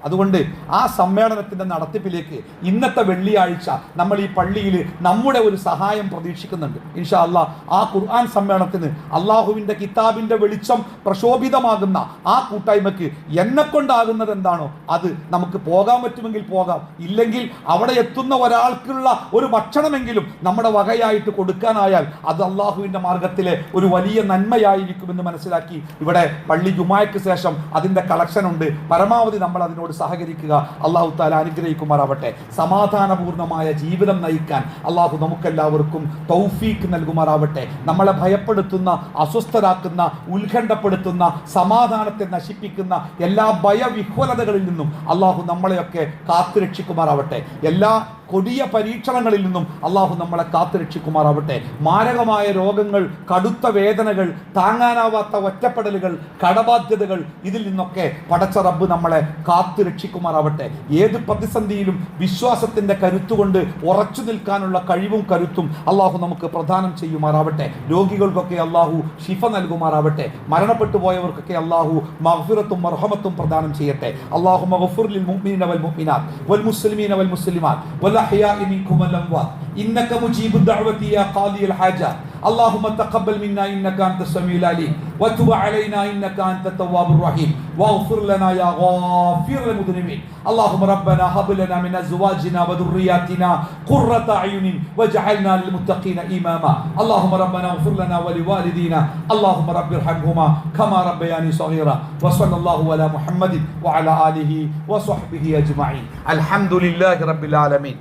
അതുകൊണ്ട് ആ സമ്മേളനത്തിൻ്റെ നടത്തിപ്പിലേക്ക് ഇന്നത്തെ വെള്ളിയാഴ്ച നമ്മൾ ഈ പള്ളിയിൽ നമ്മുടെ ഒരു സഹായം പ്രതീക്ഷിക്കുന്നുണ്ട്. ഇൻഷാ അല്ലാഹ് ആ ഖുർആൻ സമ്മേളനത്തിന് അള്ളാഹുവിൻ്റെ കിതാബിൻ്റെ വെളിച്ചം പ്രശോഭിതമാകുന്ന ആ കൂട്ടായ്മയ്ക്ക് എന്നെക്കൊണ്ടാകുന്നത് എന്താണോ അത് നമുക്ക് പോകാൻ പറ്റുമെങ്കിൽ പോകാം. ഇല്ലെങ്കിൽ അവിടെ എത്തുന്ന ഒരാൾക്കുള്ള ഒരു ഭക്ഷണമെങ്കിലും നമ്മുടെ വകയായിട്ട് കൊടുക്കാനായാൽ അത് അള്ളാഹുവിൻ്റെ മാർഗത്തിലെ ഒരു വലിയ നന്മയായിരിക്കുമെന്ന് മനസ്സിലാക്കി ഇവിടെ പള്ളി ജുമായ്ക്ക് ശേഷം അതിൻ്റെ കളക്ഷനുണ്ട്. പരമാവധി നമ്മൾ അതിനോട് സഹകരിക്കുക. അള്ളാഹു തആല അനുഗ്രഹിക്കുമാറാവട്ടെ. സമാധാനപൂർണ്ണമായ ജീവിതം നയിക്കാൻ അള്ളാഹു നമുക്കെല്ലാവർക്കും തൗഫീക്ക് നൽകുമാറാവട്ടെ. നമ്മളെ ഭയപ്പെടുത്തുന്ന, അസ്വസ്ഥരാക്കുന്ന, ഉത്കണ്ഠപ്പെടുത്തുന്ന, സമാധാനത്തെ നശിപ്പിക്കുന്ന എല്ലാ ഭയവിഹ്വലതകളിൽ നിന്നും അള്ളാഹു നമ്മളെയൊക്കെ കാത്തുരക്ഷിക്കുമാറാവട്ടെ. എല്ലാ കൊടിയ പരീക്ഷണങ്ങളിൽ നിന്നും അള്ളാഹു നമ്മളെ കാത്തുരക്ഷിക്കുമാറാവട്ടെ. മാരകമായ രോഗങ്ങൾ, കടുത്ത വേദനകൾ, താങ്ങാനാവാത്ത ഒറ്റപ്പെടലുകൾ, കടബാധ്യതകൾ, ഇതിൽ നിന്നൊക്കെ പടച്ച റബ്ബ് നമ്മളെ കാത്തുരക്ഷിക്കുമാറാവട്ടെ. ഏത് പ്രതിസന്ധിയിലും വിശ്വാസത്തിന്റെ കരുത്തുകൊണ്ട് ഉറച്ചു നിൽക്കാനുള്ള കഴിവും കരുത്തും അള്ളാഹു നമുക്ക് പ്രദാനം ചെയ്യുമാറാവട്ടെ. രോഗികൾക്കൊക്കെ അള്ളാഹു ശിഫ നൽകുമാറാവട്ടെ. മരണപ്പെട്ടു പോയവർക്കൊക്കെ അള്ളാഹു മഗ്ഫിറത്തും മർഹമത്തും പ്രദാനം ചെയ്യട്ടെ. അല്ലാഹു മഗ്ഫിർ ലിൽ മുഅ്മിനീന വൽ മുഅ്മിനാത്ത് വൽ മുസ്ലിമീന വൽ മുസ്ലിമാത്ത് വൽ അഹ്യാഇ മിൻകും വൽ അംവാത്ത് ഇന്നക മുജീബുദ് ദഅവതി യാ ഖാദിയൽ ഹാജാത്ത്. اللهم تقبل منا انك انت السميع العليم وتب علينا انك انت التواب الرحيم واغفر لنا يا غافر المذنبين. اللهم ربنا هب لنا من ازواجنا وذرياتنا قرة اعين واجعلنا للمتقين اماما. اللهم ربنا اغفر لنا ولوالدينا اللهم رب ارحمهما كما ربياني صغيرا. وصلى الله على محمد وعلى اله وصحبه اجمعين. الحمد لله رب العالمين.